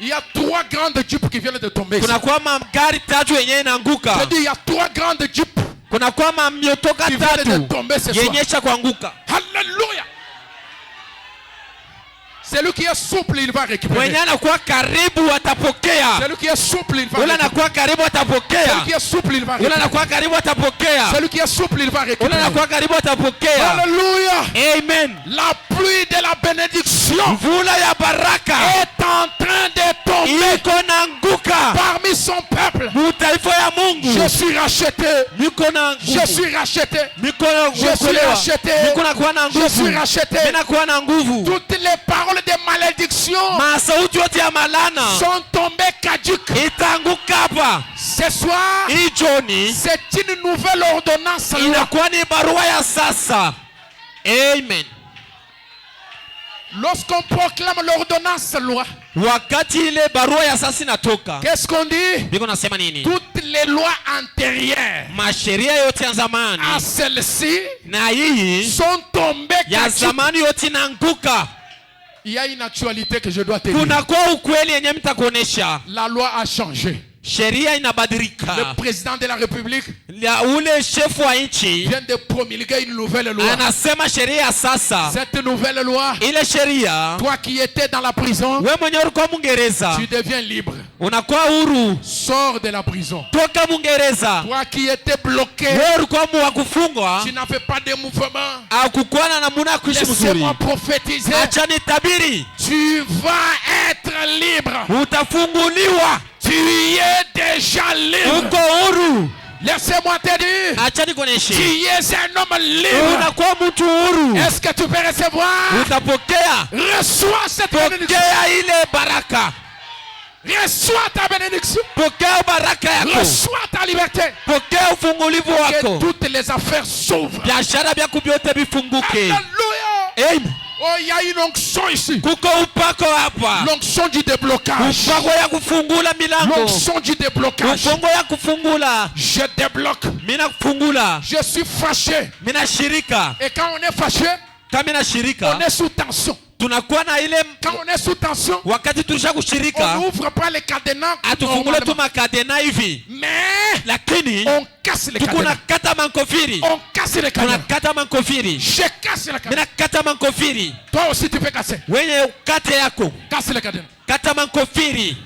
Il y a 3 grandes jeeps qui viennent de tomber ici.
Kunakuwa magari tatu yenye inaanguka.
Je dis, il y a 3 grandes jeeps
Kunakuwa mamiotoka
qui viennent de
tatu
tomber ce soir.
yenye cha kuanguka.
Alléluia. Celui qui est souple, il va récupérer.
Mwenye anakuwa karibu atapokea.
Celui qui est souple, il va
Ule
récupérer.
anakuwa karibu
Celui
atapokea.
qui est souple, il va
Ule
récupérer.
anakuwa karibu atapokea.
Celui qui est souple, il va
Ule
récupérer.
anakuwa karibu atapokea.
Alléluia.
Amen.
La pluie de la bénédiction
Mvula ya baraka
est en train de tomber
iko naanguka
parmi son peuple.
mutaifa ya Mungu.
Je suis racheté.
Miko na
Je
nguvu.
suis racheté.
Miko na
Je suis
kuokolewa.
racheté.
Miko na kuwa na
Je
nguvu.
suis racheté.
Mimi nakuwa na nguvu.
Toutes les paroles de malédiction
Masauti yote ya malana
sont tombées caduques.
itaanguka hapa.
Ce soir,
Hii Johnny
c'est une nouvelle ordonnance. Loi.
inakuwa ni barua ya sasa. Amen.
Lorsqu'on proclame l'ordonnance loi,
Wakati ile barua ya sasa inatoka,
qu'est-ce qu'on dit?
biko nasema nini?
Toutes les lois antérieures
Masheria yote ya zamani
à celle-ci
na hii
sont tombées
ya
caduques.
zamani yote inaanguka.
Il y a une actualité que je dois te dire.
Kunakuwa ukweli yenye mtakuonesha.
La loi a changé.
Sheria inabadilika.
Le président de la République
Ya ule shefu wa nchi
vient de promulguer une nouvelle loi.
anasema sheria ya sasa.
Cette nouvelle loi,
Ile sheria,
toi qui étais dans la prison,
we mwenye ulikuwa Mungereza
tu deviens libre.
unakuwa huru.
Sors de la prison.
Toka Mungereza.
Toi qui étais bloqué,
Wewe ulikuwa wa kufungwa
tu n'avais pas de mouvement.
au kukuwa na namna ya kuishi mzuri.
Laissez-moi prophétiser.
Acha nitabiri,
Tu vas être libre.
utafunguliwa.
Tu es déjà libre.
Uko huru.
Laissez-moi te dire.
Acha
Tu
nikuoneshe,
es un homme libre.
unakuwa mtu huru.
Est-ce que tu peux recevoir?
Utapokea,
Reçois cette bénédiction.
pokea ile baraka.
Reçois ta bénédiction.
Pokea baraka yako.
Reçois ta liberté.
Pokea ufungulivu
Que
wako.
toutes les affaires s'ouvrent.
Biashara vyako vyote vifunguke.
Alléluia.
Amen.
Oh, il y a une onction ici.
Kuko upako hapa.
L'onction du déblocage.
Upako ya kufungula milango.
L'onction du déblocage.
Ufungo ya kufungula.
Je débloque.
Mina kufungula.
Je suis fâché.
Mina shirika.
Et quand on est fâché,
Kama mina shirika,
on est sous tension.
tunakuwa na ile
Quand on est sous tension,
wakati tulisha
on
kushirika,
n'ouvre pas les cadenas.
atufungule tu
normalement.
makadena hivi.
Mais
Lakini
on casse les
tukuna
cadenas.
kata mankofiri.
On casse les cadenas.
Tunakata mankofiri.
Je casse les cadenas.
Mina kata mankofiri.
Toi aussi tu peux casser.
Wenye ukate yako.
Casse les cadenas.
Kata mankofiri.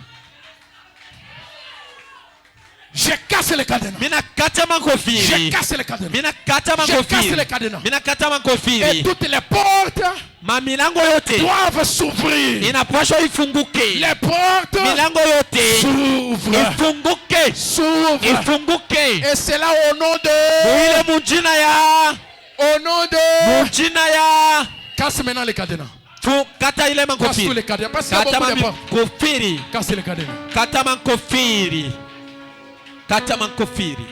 Je casse les cadenas.
Mina kata mankofiri.
Je casse les cadenas.
Mina kata
Je
mankofiri.
casse les cadenas.
Mina kata
Et
mankofiri.
toutes les portes
Mamilango yote
doivent s'ouvrir.
inapaswa ifunguke.
Les portes
Milango yote
s'ouvrent.
ifunguke.
S'ouvrent.
Ifunguke.
Et c'est là au nom de.
Muile mujina ya.
Au nom de.
Mujina ya.
Casse maintenant les cadenas.
Kata ile
Casse tous
mankofiri.
les cadenas. Parce qu'il y a
Kata
beaucoup de portes.
mankofiri.
Casse les cadenas.
Kata mankofiri. Kata mankofiri.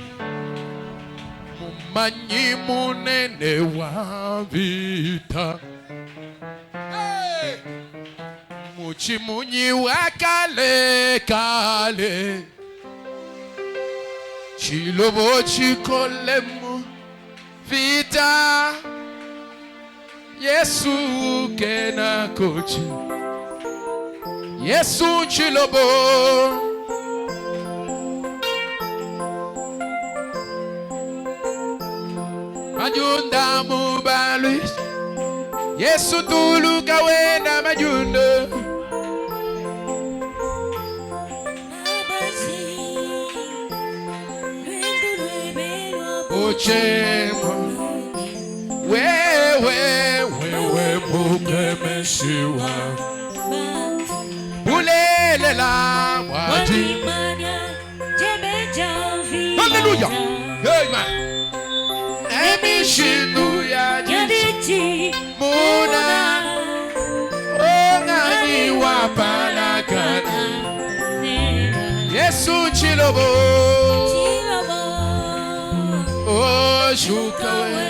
Mumanyi munene wa vita. Hey! Muchimunyi wa kale kale. Chilobo chikolemu vita. Yesu kena kochi. Yesu chilobo. Majunda mubalwis. Yesu tuluka wena majunda. Ochemo. Wewe mukemeshiwa. Bulelela wadi. Hallelujah. Amen. Emishindu ya jiji muna ongani wapalakana. Yesu chilobo oh shukawe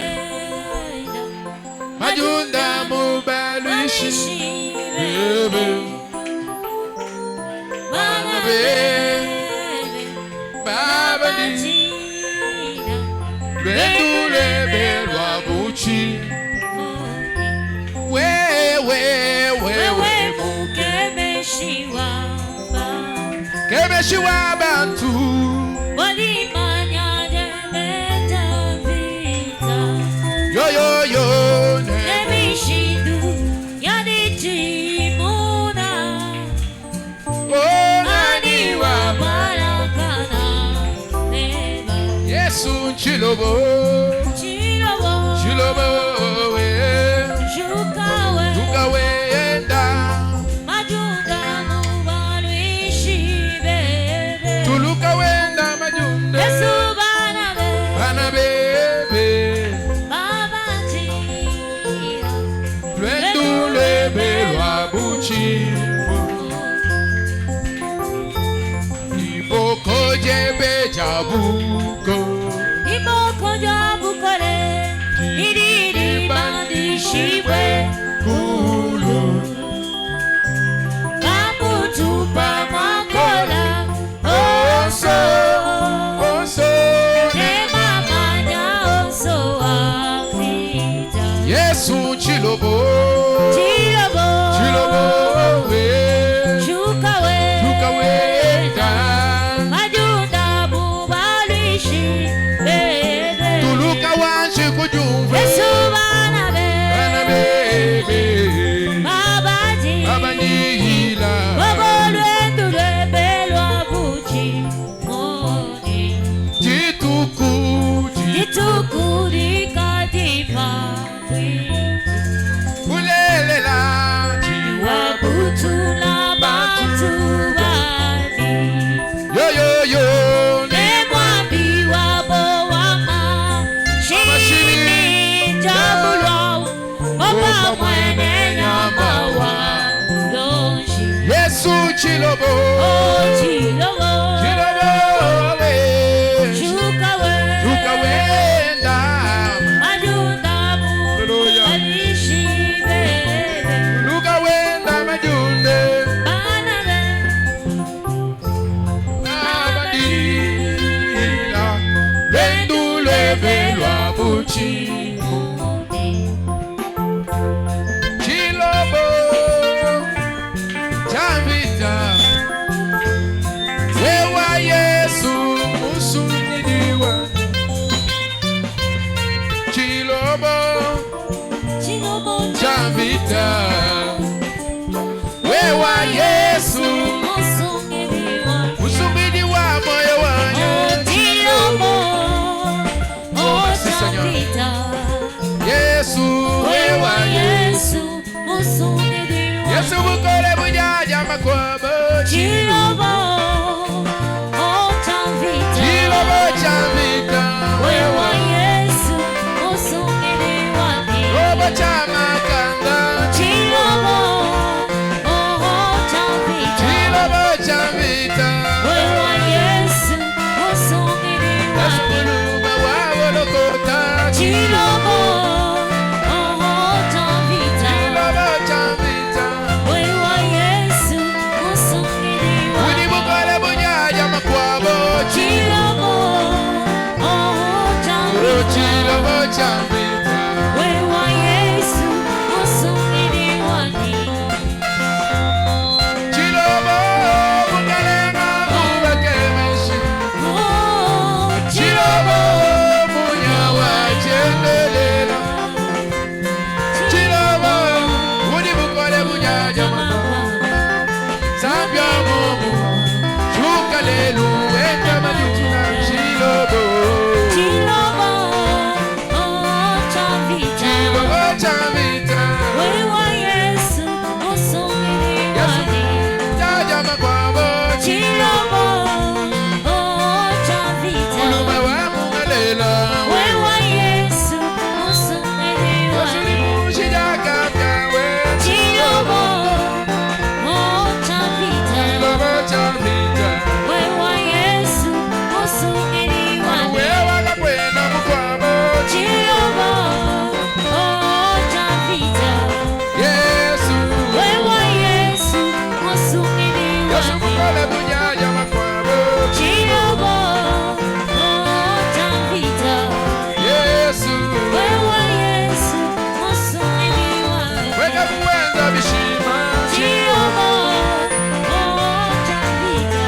majunda mubaluishi bebe baba ni Bendule belwa buchi. Wewe
mukemeshiwa
kemeshiwa bantu.
Walimanya demeta vita.
Yo
Nemishindu yadijimuna. Ani wa barakana neba.
Yesu chilobo we Jukawe enda
Majunda mubaluishi bebe.
Tuluka wenda majunda.
Yesu bana
bebe
Baba njira.
Bendule belwa buchi. Iboko jebe jabuko.
Iboko jabukore. Idiri bandishibwe.
Kulu
Kamutupa makola.
Oso
Nemamanya oso afita.
Yesu chilobo we
Jukawe
da
Majunda mubaluishi bebe.
Tuluka wanshi kujumve.
Yesu bana
bebe
Baba
njila.
Lwendu lwebelwa buchi moni. Jituku likatipa.
Ulelela
Wabutula bantu bani.
yo
Nemwambi wabo wama. Shini jabulwa. Opa mwene nyama wa lonji.
Yesu chilobo
Chilobo
we
Jukawe
wenda
Majunda mubaluishi bebe.
Tuluka wenda majunde. Abadila Bendule belwa buchi. Chilobo Javita Wewa Yesu musumidiwa. Chilobo Javita Wewa Yesu musumidiwa moyo wanyu. Unibukole bunyanya makwabo.
Chilobo, oh Chavita.
Chilobo Chavita.
Wewa Yesu, usungiri wani.
Robo Chamakanga.
Chilobo, oh Chavita.
Chilobo Chavita.
Wewa Yesu, usungiri wani.
Muluma wabo lokota.
Chilobo, oh Chavita.
Chilobo Chavita.
Wewa Yesu, usungiri wani.
Unibukole bunyanya makwabo.
Chilobo, oh Chavita.
Chilobo Chavita.
Wewa Yesu, usungiri wani.
Chilobo bukalenga bubakemeshi.
Oh,
Chilobo munyawa chendelela. Chilobo unibukole bunyanya makwabo. Sambya mumu chukalelu enda majuna. Chilobo
Chilobo, oh Chavita.
Chilobo Chavita.
Wewa Yesu, usungiri wani.
Jaja makwabo.
Chilobo, oh Chavita.
Ulume wa mungalela.
Wewa Yesu, usungiri wani.
Mushidakapyawe.
Chilobo, oh Chavita.
Chilobo Chavita.
Wewa Yesu, usungiri wani.
Wewa kakwena mukwabo.
Chilobo, oh Chavita.
Yesu.
Wewa Yesu, usungiri
Yesu
wani.
mukole bunyanya makwabo.
Chilobo, oh Chavita.
Yesu.
Wewa Yesu, usungiri wani.
Weka kuwenza bishima.
Chilobo, oh Chavita.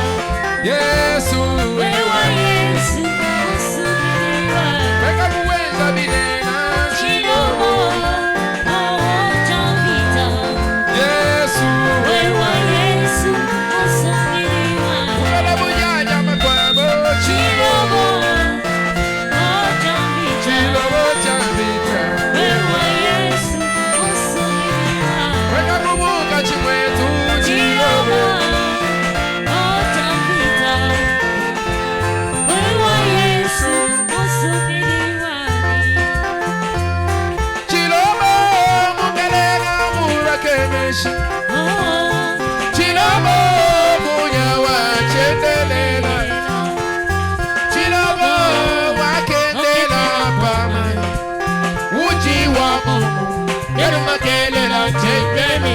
Yesu.
Wewa Yesu, usungiri wani.
Weka kuwenza binena.
Chilobo, oh Chavita.
Yesu.
Wewa Yesu, usungiri wani.
Mukole bunyanya makwabo.
Chilobo, oh Chavita.
Chilobo Chavita.
Wewa Yesu, usungiri wani.
Weka kubuka chimwetu.
Chilobo, oh Chavita. Wewa Yesu, usungiri wani.
Chilobo mukalenga mubakemeshi.
Oh,
Chilobo munyawa chendelela. Chilobo wakendela pama. Uji wa mumu yenu makelela chembele.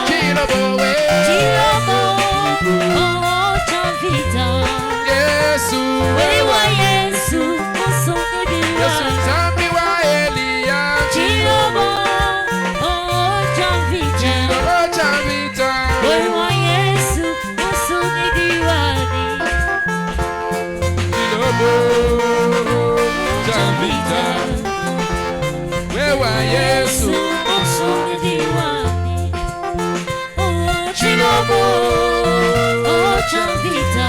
Chilobo we.
Chilobo, oh Chavita.
Yesu.
Wewa Yesu, usungiri
Yesu
wani.
zambi wa Elia.
Chilobo, oh Chavita.
Chilobo Chavita.
Wewa Yesu, usungiri wani.
Chilobo Chavita. Wewa Yesu.
usungiri wani. Oh, Chilobo, oh Chavita.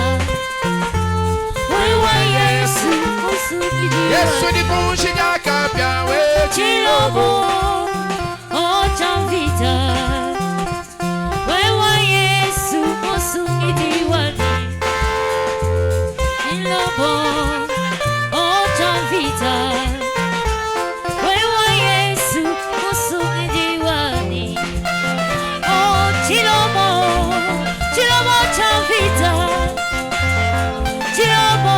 Wewa Yesu, usungiri
Yesu
wani.
ni kushidakapyawe.
Chilobo, oh Chavita. Wewa Yesu, usungiri wani. Chilobo, oh Chavita. Wewa Yesu, usungiri wani. Oh Chilobo, Chilobo Chavita. Chilobo,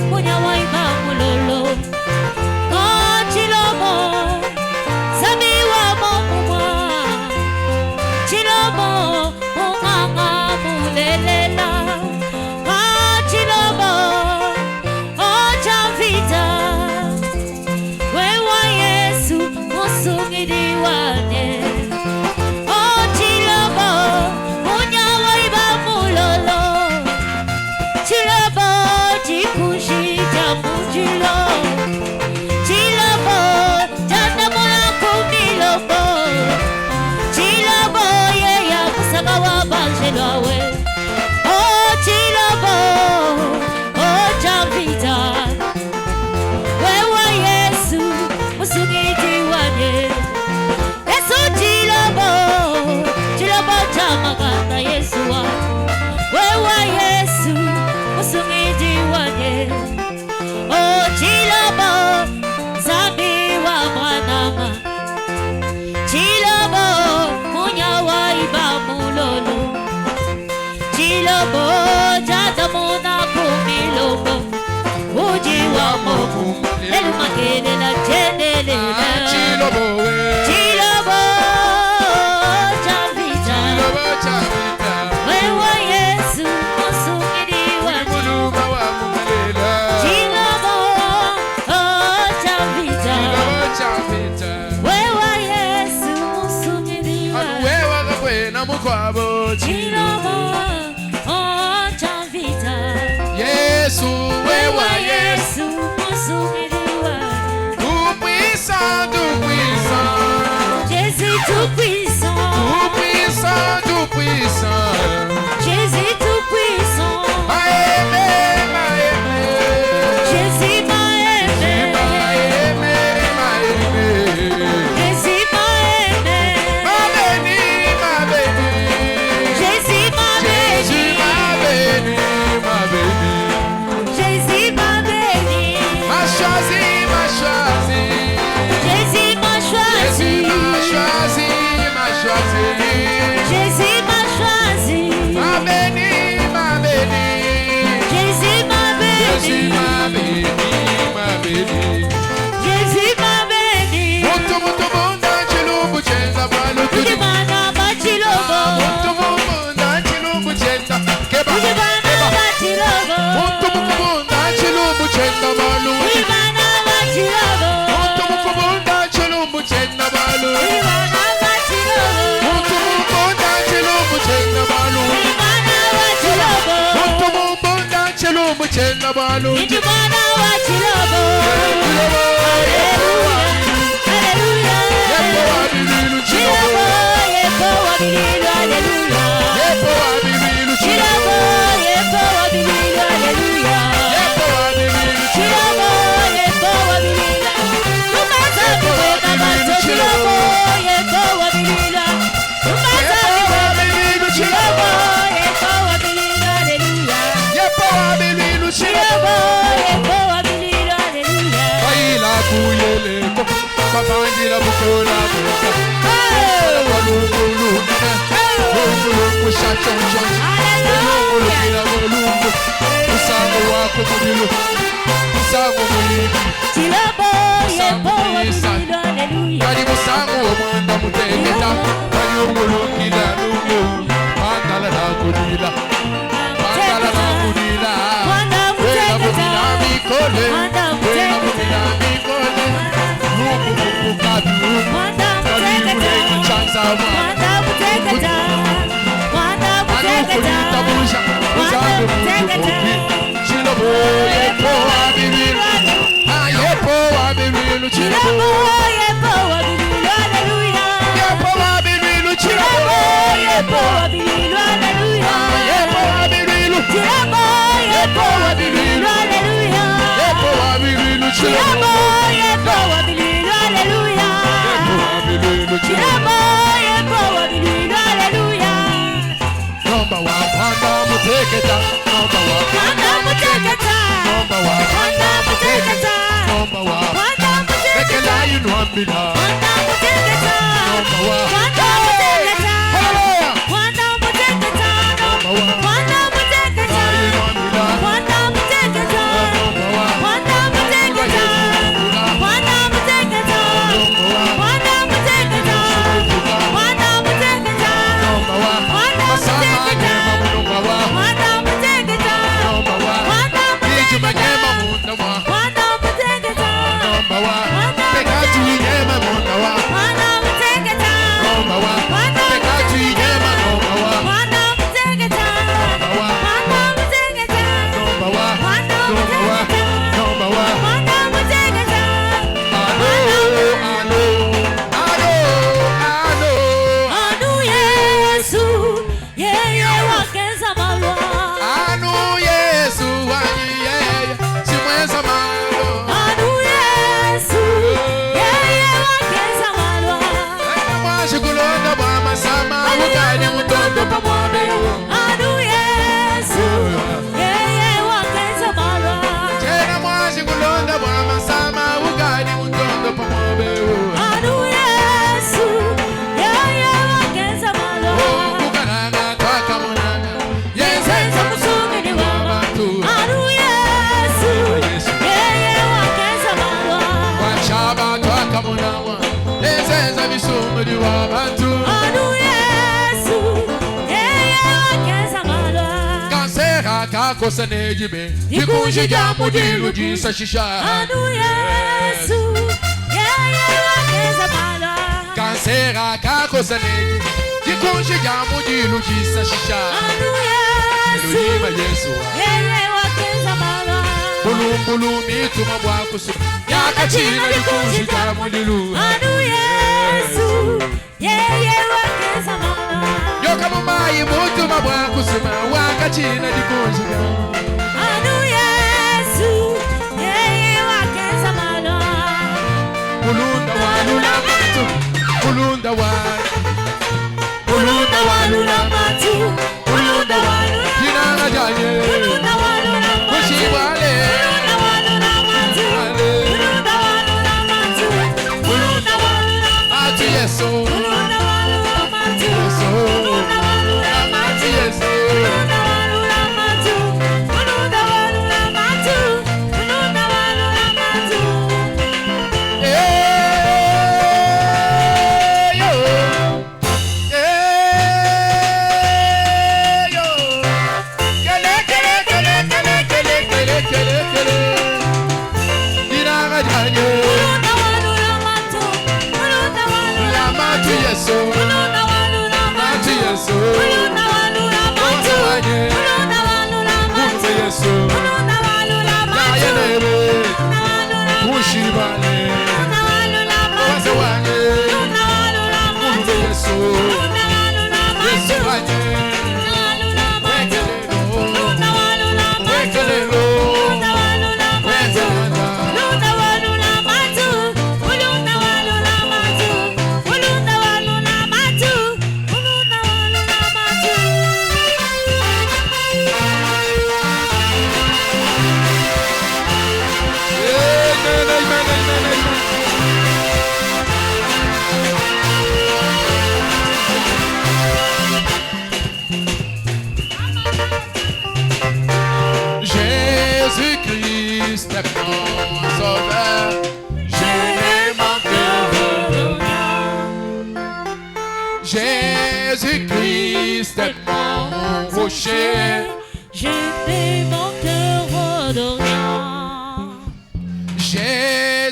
munya waiba mulolo. Oh Chilobo, elumakelela jenelela
Chilobo
chilobo chavita wewe Yesu musumiriwa
Muluma wa mumelela
chilobo chavita wewe Yesu musumiriwa
Wewa gakwena mukwabo
chilobo chavita
Yesu wewa
Yesu musumiriwa
Tout-puissant, tout-puissant
Jésus tout puissant
Tout-puissant, tout-puissant
Jésus tout puissant
Ma aimé, ma aimé
Jésus m'a aimé
Ma aimé, ma aimé
Jésus m'a aimé
Ma béni, ma béni
Jésus m'a
Jésus
béni
m'a béni, ma béni
Jésus m'a béni
M'a choisi, m'a choisi
Jésus m'a choisi
Jésus m'a choisi, m'a choisi
Jésus m'a choisi
Ma béni, ma béni
Jésus m'a
Jésus
béni
m'a béni, ma béni
Jésus m'a béni
Muntu munda chilumbu chenza baluku
Ujibana bachilobo
Muntu munda chilumbu chenza Keba,
Ujibana
keba
bachilobo
Muntu munda chilumbu chenza baluku
Ujibana bachilobo
Muntu munda chilumbu chenza baluku
Ujibana bachilobo
Muntu munda chilumbu chenza baluku
Ujibana bachilobo
Muntu munda chilumbu chenza baluku
Ujibana bachilobo Hallelujah
Yepo
Hallelujah
wabibilu
Chilobo
chilobo
yepo wabililo hallelujah
Yepo wabibilu
Chilobo
chilobo
yepo wabililo hallelujah
Yepo wabibilu
Chilobo yepo wabililo Lumasa kiweka maso chilobo yepo wabililo Lumasa kiweka chilobo yepo wabililo hallelujah
Yepo wabibilu
Chilobo
chilobo
yepo wabililo hallelujah
Baila kuyeleko Babandila bukola buka Balungulu Lungulu shachonchon Lungulu kila mulungu Usango wako mubilu Usango mulibi
Chilobo yepo wabililo hallelujah
Kali musango omwanda mutegeta Kali umulungila lungu Mandala na kudila Mandala na kudila Wela mumina mikole Wela mumina mikole Lungu mukukabi lungu Kali mulegi chanza wa Anukulita busha Uzangu mukukubi Chilobo yepo wabibilu Yepo wabibilu chilobo Yepo wabibilu chilobo Yepo wabibilu Yepo wabibilu Yepo wabibilu chilobo Yepo wabibilu chilobo Number one, Panda Muteketa. Number one, Panda Muteketa. Number one, Panda Muteketa. Number one, make a lion one bila. Number one, hallelujah. Number one, lion one bila. Number one, mudiwa bantu.
Anu Yesu, yeye wakeza malwa.
Kansera kakosane jibe. Dikunjija mudilu jisashisha.
Anu Yesu, yeye wakeza malwa.
Kansera kakosane jibe. Dikunjija mudilu jisashisha.
Anu Yesu,
Yesu.
yeye wakeza malwa.
Bulu mituma bwakusu. Yakachina dikunjija mudilu.
Anu Yesu, yeye wakeza malwa.
Yoka mumai mutuma bwakusuma. Wakachina dikunjija.
Anu Yesu, yeye wakeza malwa.
Bulunda walula matu. Bulunda walula
matu. Bulunda walula.
Dinanga janye.
Bulunda walula matu.
Kushibale.
Bulunda walula matu. Bulunda walula matu. Bulunda walula
Matu yeso.
Bulunda walula matu.
Yeso.
Bulunda walula
Matu yeso.
Bulunda walula matu. Bulunda walula matu. Bulunda walula matu.
Yo. Yo. Kele. Dinanga janye.
Bulunda walula matu. Bulunda walula
Matu yeso.
Bulunda walula
Matu yeso.
Bulunda walula matu. Bulunda walula matu.
Yeso.
Bulunda walula matu.
Yayenere.
Bulunda walula matu.
Kushibale.
Bulunda walula matu.
Wasewane.
Bulunda walula matu.
Yeso.
Bulunda walula matu.
Yeso wanye.
Bulunda walula matu.
Wekelelo.
Bulunda walula matu.
Wekelelo.
Bulunda walula matu. Bulunda walula matu. Bulunda walula matu. Bulunda walula matu. Bulunda walula matu.
Jésus-Christ est mon sauveur. Je n'ai manqué de rien. Jésus-Christ est mon rocher.
Je n'ai manqué de rien.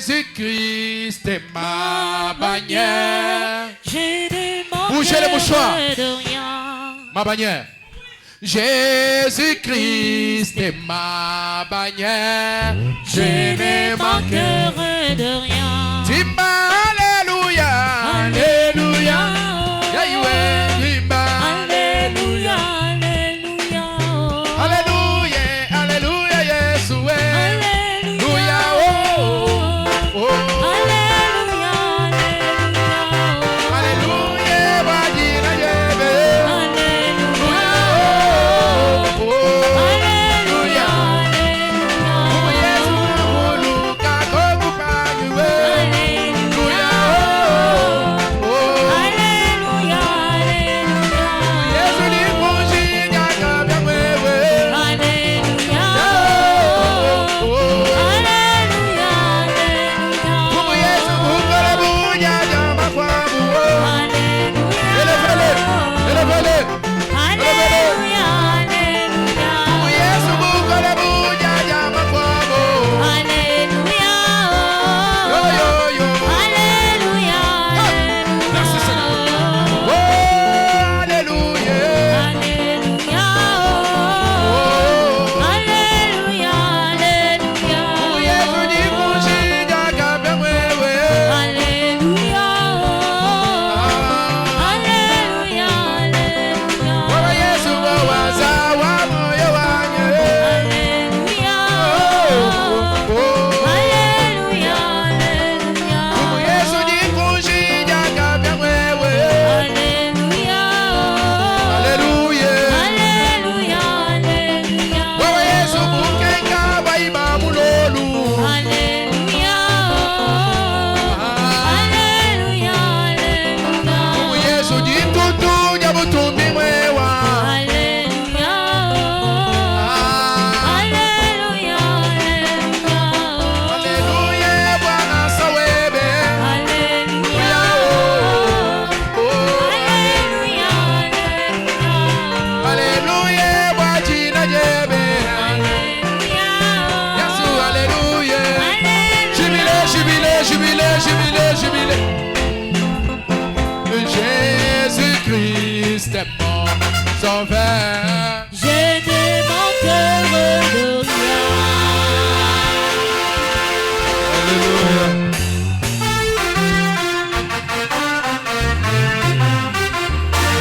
Jésus-Christ est ma bannière.
Je n'ai
Bougez les mouchoirs.
manqué de rien.
Ma bannière. Jésus-Christ est ma bannière. Je n'ai manqué.
de rien.
Dimba, alléluia, alléluia. Yahweh, dimba.
Alléluia, alléluia.
Alléluia, alléluia, Yeshua.
Alléluia,
Oh, oh.
Alléluia, Alléluia.
Alléluia, Badina Yebe.
Alléluia,
Oh, oh.
Alléluia,
Alléluia.
Alléluia.
Yesu, Muluka, Kokupa, Yahweh. jubilé, jubilé. Jésus-Christ est mon sauveur.
Je ne manquerai de rien.
Alléluia.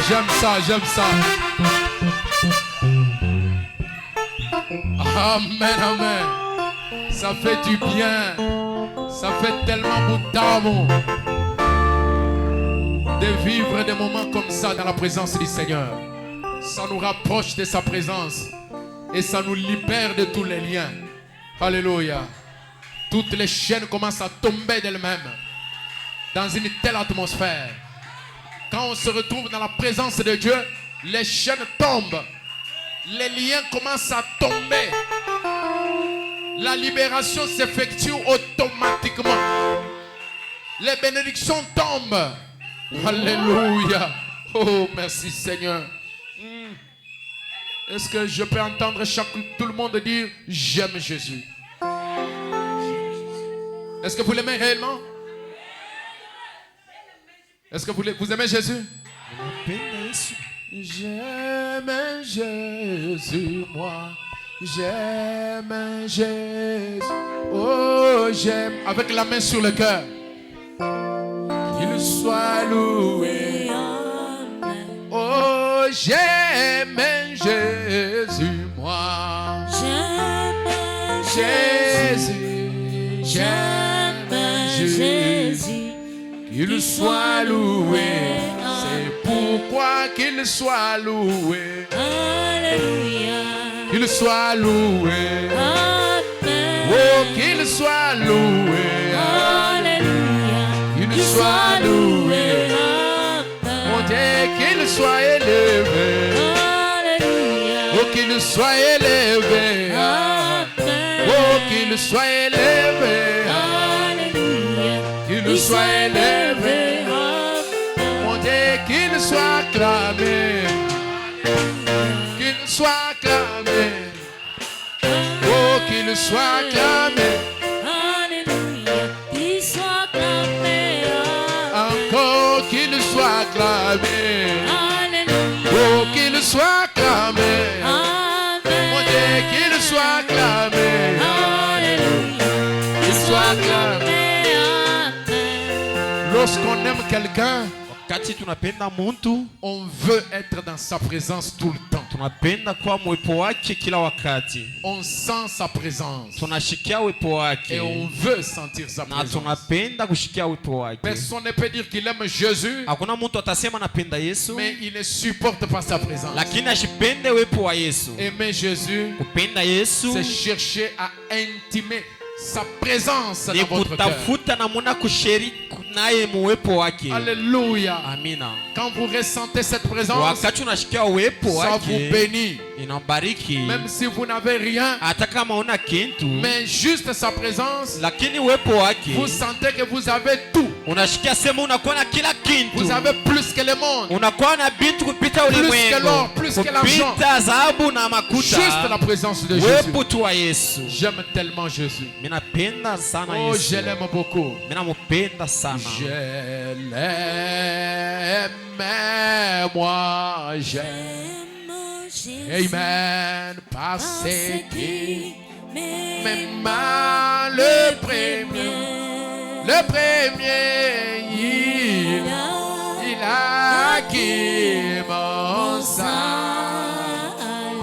J'aime ça, j'aime ça. Amen, amen. Ça fait du bien. Ça fait tellement bon d'amour de vivre des moments comme ça dans la présence du Seigneur. Ça nous rapproche de sa présence et ça nous libère de tous les liens. Alléluia. Toutes les chaînes commencent à tomber d'elles-mêmes dans une telle atmosphère. Quand on se retrouve dans la présence de Dieu, les chaînes tombent. Les liens commencent à tomber. La libération s'effectue automatiquement. Les bénédictions tombent. Alléluia. Oh, merci Seigneur. Est-ce que je peux entendre tout le monde dire j'aime Jésus? Est-ce que vous l'aimez réellement? Est-ce que vous aimez Jésus? J'aime Jésus, moi. J'aime Jésus. Oh, j'aime. Avec la main sur le cœur. Qu'il soit loué. Oh, j'aime Jésus, moi.
J'aime
Jésus. J'aime Jésus. Qu'il soit loué. C'est pourquoi qu'il soit loué.
Alléluia.
Qu'il soit loué.
Amen.
Oh, qu'il soit loué.
Alléluia.
Qu'il soit loué. Mon Dieu, qu'il soit élevé.
Alléluia.
Oh, qu'il soit élevé.
Amen.
Oh, qu'il soit élevé.
Alléluia.
Qu'il soit élevé. Mon Dieu, qu'il soit acclamé. Qu'il soit acclamé. Oh, qu'il soit acclamé.
Alléluia. Qu'il soit acclamé.
Encore qu'il soit acclamé.
Alléluia.
Oh, qu'il soit acclamé.
Amen.
Mon Dieu, qu'il soit acclamé.
Alléluia.
Qu'il soit acclamé.
Amen.
Lorsqu'on aime quelqu'un,
wakati tunapenda muntu
on veut être dans sa présence tout le temps.
tunapenda kuwa mwepo wake kila wakati,
On sent sa présence
tunashikia uwepo
et
wake
on veut sentir sa
na
présence.
tunapenda kushikia uwepo wake.
Personne ne peut dire qu'il aime Jésus,
Hakuna mtu atasema napenda Yesu
mais il ne supporte pas sa présence.
lakini ashipende uwepo wa Yesu.
Aimer Jésus,
Kupenda Yesu
c'est chercher à intimer sa présence
ni
dans votre cœur.
kutafuta namuna kushiriki naye muwepo wake.
Alléluia.
Amina.
Quand vous ressentez cette présence,
Wakati unashikia uwepo
ça vous
wake
bénit.
inabariki,
Même si vous n'avez rien,
hata kama una kintu,
mais juste sa présence,
lakini uwepo wake
vous sentez que vous avez tout.
unashikia sema unakuwa na kila kintu,
Vous avez plus que le monde.
unakuwa na vitu kupita
Plus que
ulimwengu,
l'or, plus que l'argent.
kupita dhahabu na
Juste la
makuta.
présence de Jésus.
Uwepo tu wa Yesu.
J'aime tellement Jésus.
Mimi napenda sana
Oh,
Yesu.
je l'aime beaucoup.
Mimi nampenda sana.
Je l'aime, moi j'aime. Amen. Parce qu'il m'aima le premier, il a acquis mon sang.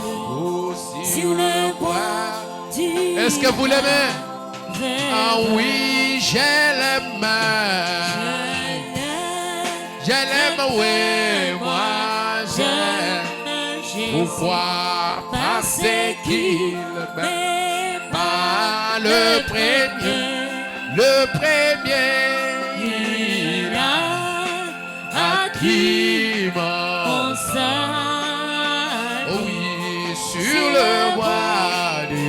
Oh, si vous le voyez, est-ce que vous l'aimez? Ah oui, je l'aime. Je l'aime, oui, moi j'aime. Pourquoi? Parce qu'il m'aima le premier, il a acquis mon sang. Oh oui, sur le bois du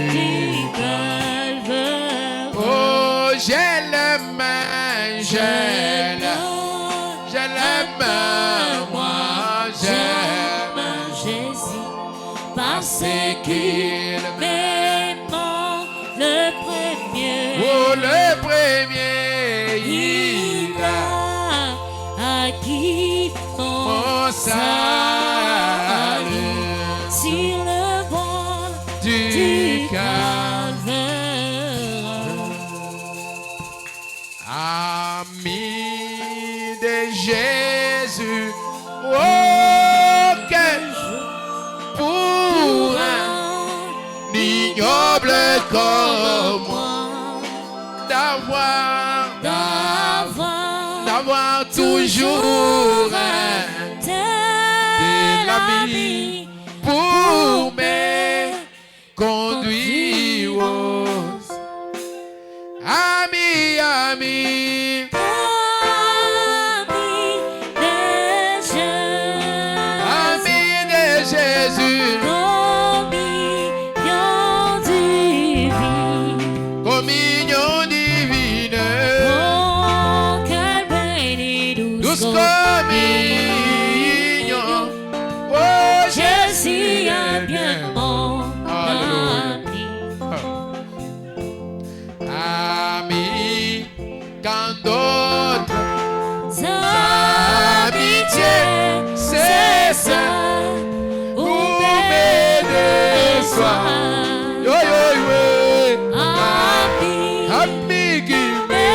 Calvaire. Oh, je l'aime, je l'aime, moi j'aime
Jésus, parce
qu'il
m'aime le premier.
Oh, le premier, Ami de Jésus, oh, quel pour un ignoble comme moi d'avoir toujours un tel ami pour me conduire aux amis, amis. Amis de Jésus, communion divine, douce communion. Oh,
Jésus est bien mon ami.
Ami, quand d'autres
Amitié,
c'est ça,
ou
me déçoit. Yo, yo, yo.
ami,
Ami qui
me
me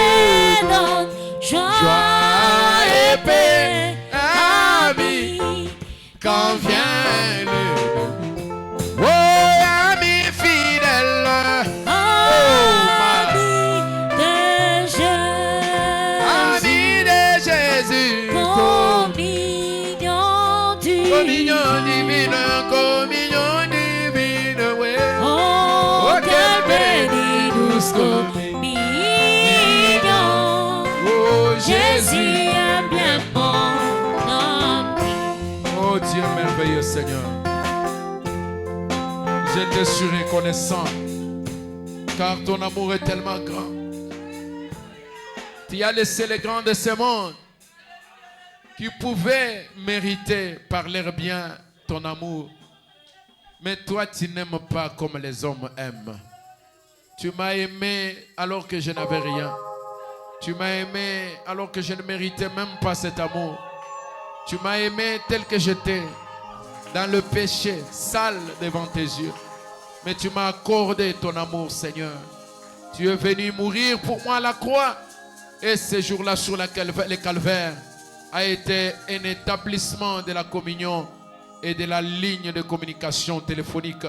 donne joie
joie
et
et
paix.
paix. Ami, quand vient le oh, ami fidèle. Ami de Jésus, communion divine, ouais.
Oh,
quelle belle douce communion. Oh,
Jésus
Jésus.
est bien mon ami.
Oh Dieu merveilleux Seigneur, je te suis reconnaissant car ton amour est tellement grand. Tu as laissé les grands de ce monde qui pouvaient mériter par leur bien ton amour. Mais toi tu n'aimes pas comme les hommes aiment. Tu m'as aimé alors que je n'avais rien. Tu m'as aimé alors que je ne méritais même pas cet amour. Tu m'as aimé tel que j'étais, dans le péché, sale devant tes yeux. Mais tu m'as accordé ton amour, Seigneur. Tu es venu mourir pour moi à la croix. Et ce jour-là, sur le calvaire, a été un établissement de la communion et de la ligne de communication téléphonique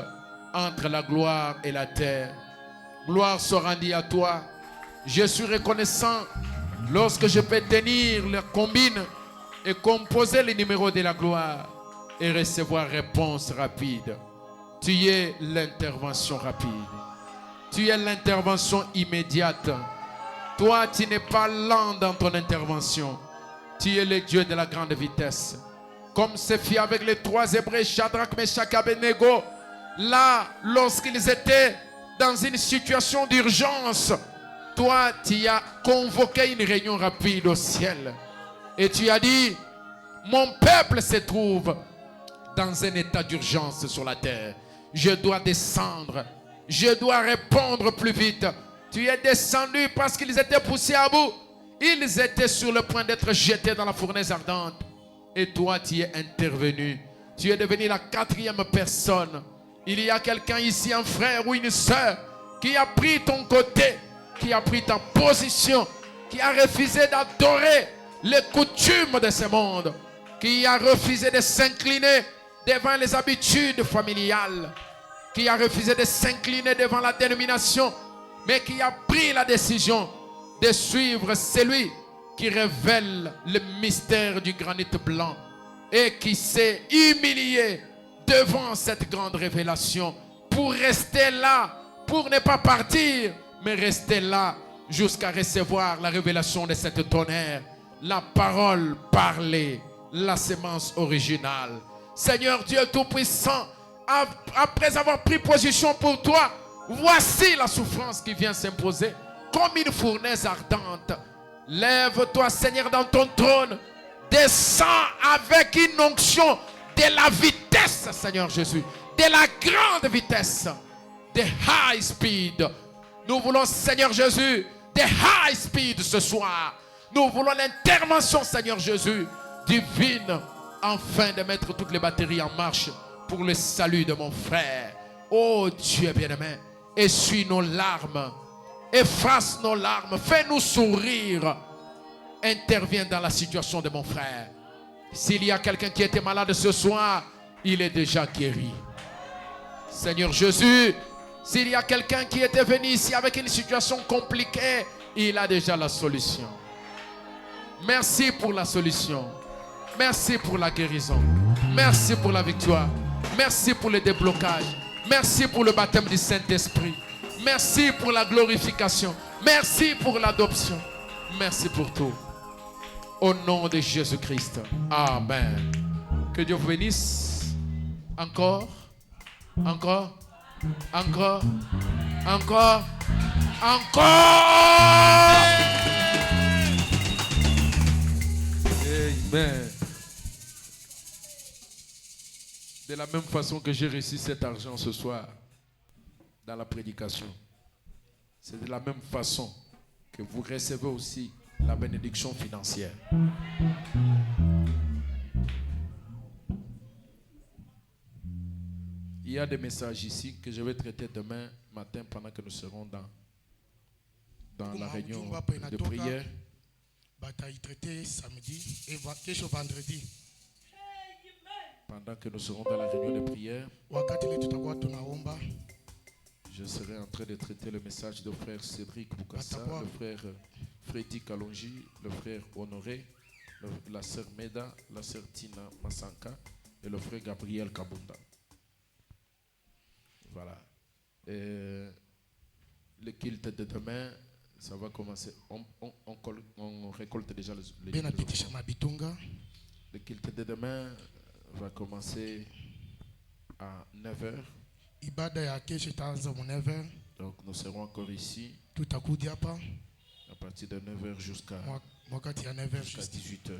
entre la gloire et la terre. Gloire soit rendue à toi. Je suis reconnaissant lorsque je peux tenir la combine et composer les numéros de la gloire et recevoir réponse rapide. Tu es l'intervention rapide. Tu es l'intervention immédiate. Toi, tu n'es pas lent dans ton intervention. Tu es le Dieu de la grande vitesse. Comme c'est fait avec les trois Hébreux, Shadrach, Meshach et Abednego. Là, lorsqu'ils étaient dans une situation d'urgence, toi, tu as convoqué une réunion rapide au ciel. Et tu as dit, mon peuple se trouve dans un état d'urgence sur la terre. Je dois descendre. Je dois répondre plus vite. Tu es descendu parce qu'ils étaient poussés à bout. Ils étaient sur le point d'être jetés dans la fournaise ardente. Et toi, tu es intervenu. Tu es devenu la quatrième personne. Il y a quelqu'un ici, un frère ou une sœur, qui a pris ton côté, qui a pris ta position, qui a refusé d'adorer les coutumes de ce monde, qui a refusé de s'incliner devant les habitudes familiales, qui a refusé de s'incliner devant la dénomination, mais qui a pris la décision de suivre celui qui révèle le mystère du granit blanc et qui s'est humilié devant cette grande révélation pour rester là, pour ne pas partir, mais rester là jusqu'à recevoir la révélation de cette tonnerre, la parole parlée, la sémence originale. Seigneur Dieu Tout-Puissant, après avoir pris position pour toi, voici la souffrance qui vient s'imposer comme une fournaise ardente. Lève-toi, Seigneur, dans ton trône. Descends avec une onction de la vitesse, Seigneur Jésus. De la grande vitesse. De high speed. Nous voulons, Seigneur Jésus, de high speed ce soir. Nous voulons l'intervention, Seigneur Jésus, divine, afin de mettre toutes les batteries en marche pour le salut de mon frère. Oh Dieu bien-aimé, essuie nos larmes. Efface nos larmes. Fais-nous sourire. Interviens dans la situation de mon frère. S'il y a quelqu'un qui était malade ce soir, il est déjà guéri. Seigneur Jésus, s'il y a quelqu'un qui était venu ici avec une situation compliquée, il a déjà la solution. Merci pour la solution. Merci pour la guérison. Merci pour la victoire. Merci pour le déblocage. Merci pour le baptême du Saint-Esprit. Merci pour la glorification. Merci pour l'adoption. Merci pour tout. Au nom de Jésus-Christ. Amen. Que Dieu vous bénisse. Encore. Encore. Encore. Encore. Encore. Amen. De la même façon que j'ai reçu cet argent ce soir dans la prédication, c'est de la même façon que vous recevez aussi la bénédiction financière. Il y a des messages ici que je vais traiter demain matin pendant que nous serons dans la réunion de prière.
Traité samedi et vendredi.
Pendant que nous serons dans la réunion de prière, je serai en train de traiter le message de frère Cédric Boukassa, le frère Freddy Kalonji, le frère Honoré, la sœur Meda, la sœur Tina Masanka et le frère Gabriel Kabunda. Voilà. Et le culte de demain, ça va commencer. On récolte déjà les le culte de demain va commencer à 9h. Donc nous serons encore ici à partir de 9h jusqu'à 18h.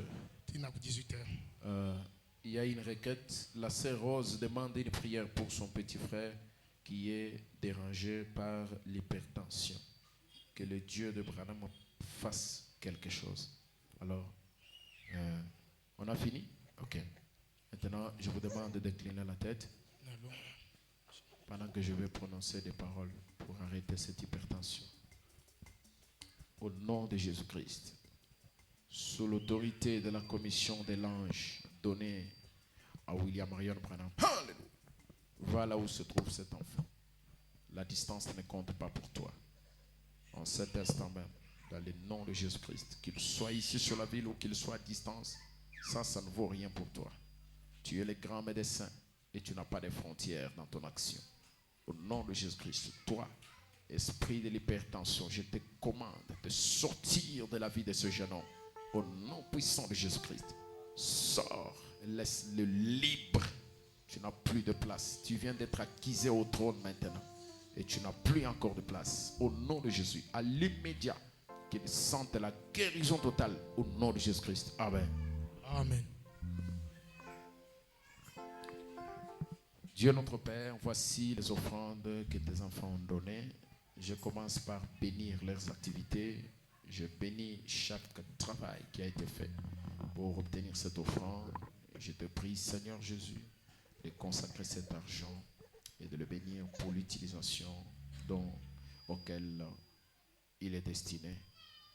Il y a une requête. La sœur Rose demande une prière pour son petit frère qui est dérangé par l'hypertension. Que le Dieu de Branham fasse quelque chose. Alors, on a fini? Ok. Maintenant, je vous demande d'incliner la tête pendant que je vais prononcer des paroles pour arrêter cette hypertension. Au nom de Jésus-Christ, sous l'autorité de la commission de l'ange donnée à William Marion Branham, va là où se trouve cet enfant. La distance ne compte pas pour toi. En cet instant même, dans le nom de Jésus-Christ, qu'il soit ici sur la ville ou qu'il soit à distance, ça ne vaut rien pour toi. Tu es le grand médecin et tu n'as pas de frontières dans ton action. Au nom de Jésus-Christ, toi, esprit de l'hypertension, je te commande de sortir de la vie de ce jeune homme. Au nom puissant de Jésus-Christ, sors, laisse-le libre. Tu n'as plus de place. Tu viens d'être acquisé au trône maintenant. Et tu n'as plus encore de place. Au nom de Jésus, à l'immédiat, qu'il sente la guérison totale. Au nom de Jésus-Christ. Amen.
Amen.
Dieu notre Père, voici les offrandes que tes enfants ont données. Je commence par bénir leurs activités. Je bénis chaque travail qui a été fait pour obtenir cette offrande. Je te prie, Seigneur Jésus, de consacrer cet argent et de le bénir pour l'utilisation auquel il est destiné.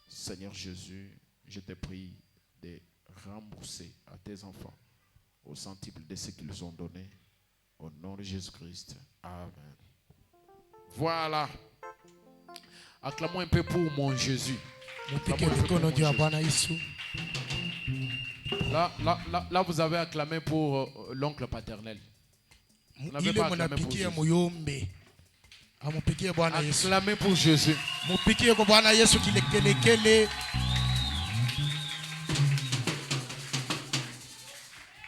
Seigneur Jésus, je te prie de rembourser à tes enfants au centuple de ce qu'ils ont donné. Au nom de Jésus-Christ. Amen. Voilà. Acclamons un peu pour mon Jésus. Là, vous avez acclamé pour l'oncle paternel. Vous n'avez pas acclamé pour Jésus. Acclamez pour Jésus.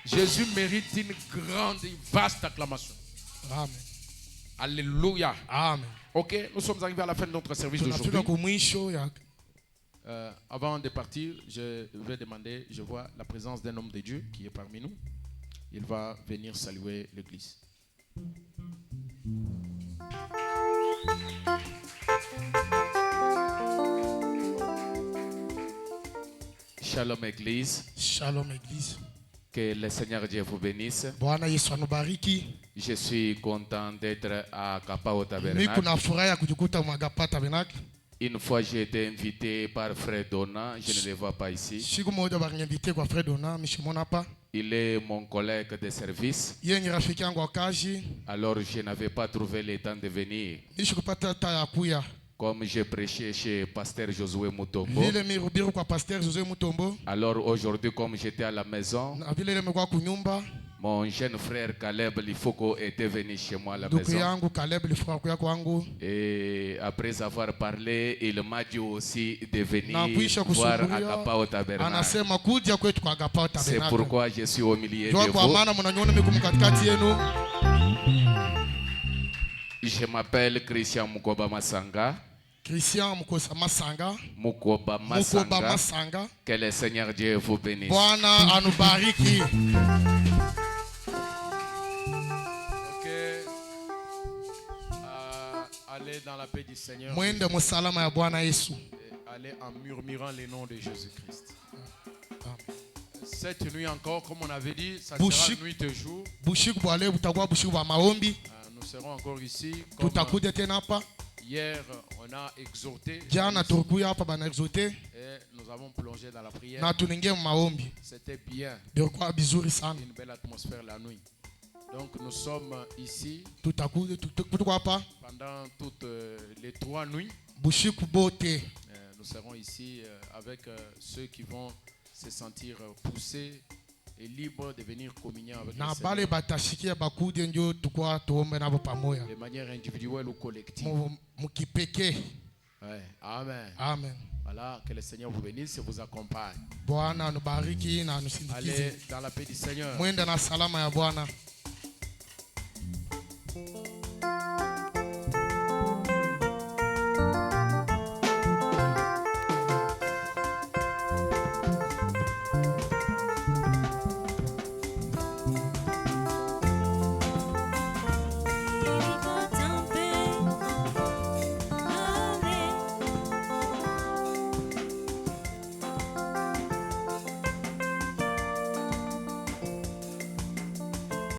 Jésus mérite une grande et vaste acclamation.
Amen.
Alléluia.
Amen.
Ok, nous sommes arrivés à la fin de notre service d'aujourd'hui. Avant de partir, je vais demander, je vois la présence d'un homme de Dieu qui est parmi nous. Il va venir saluer l'église. Shalom église.
Shalom église.
Que le Seigneur Dieu vous bénisse. Je suis content d'être à Kapao Tabernacle. Une fois j'ai été invité par Frère Donna, je ne le vois pas ici.
siku moja baniinvite kwa Frère Donna, mishimona hapa.
Il est mon collègue de service.
Yeye ni rafiki yangu wa kazi.
Alors je n'avais pas trouvé le temps de venir.
Nishikupata hata ya kuya.
Comme j'ai prêché chez Pasteur Josué Mutombo.
Vile mirubiri kwa Pasteur Josué Mutombo.
Alors aujourd'hui, comme j'étais à la maison,
Na vile nimekuwa kunyumba.
mon jeune frère Caleb Lifoko était venu chez moi à la
Ndugu
maison.
yangu Caleb Lifoko kuya kwangu.
Et après avoir parlé, il m'a dit aussi de venir
Na kuisha
voir
kusuburia.
Agapao Tabernacle.
Anasema kuja kwetu kwa Agapao
C'est
Tabernacle.
pourquoi je suis au milieu
Jua
de
kwa
vous.
maana mnaniona mimi katikati yenu.
Je m'appelle Christian Mukoba Masanga.
Christian Mukosa Masanga.
Mukoba
Mukoba
Masanga.
Masanga.
Que le Seigneur Dieu vous bénisse.
Bwana anubariki.
Ok. Allez dans la paix du Seigneur.
Mwende musalama ya Bwana Yesu.
Allez en murmurant les noms de Jésus-Christ. Cette nuit encore, comme on avait dit, ça sera nuit de jour.
Bushiku bwa leo butakuwa bushiku bwa maombi.
Nous serons encore ici. Comme
Tutakuja tena hapa.
hier, on a exhorté.
Jana tulikuya hapa bana exhorte
Et nous avons plongé dans la prière.
na tuningia maombi.
C'était bien.
Bilikuwa bizuri sana.
Une belle atmosphère la nuit. Donc nous sommes ici
Tutakuja tuko hapa
pendant toutes les 3 nuits.
bushiku bote.
Nous serons ici avec ceux qui vont se sentir poussés et libres de venir communier avec
Na
le
bale
Seigneur.
batashikia bakuje njo tukwa tuombe nabo pamoja.
De manière individuelle ou collective.
Mukipekee.
Ouais. Amen.
Amen.
Voilà, que le Seigneur vous bénisse et vous accompagne.
Bwana anubariki na anusindikize.
Allez dans la paix du Seigneur.
Mwende na salama ya Bwana.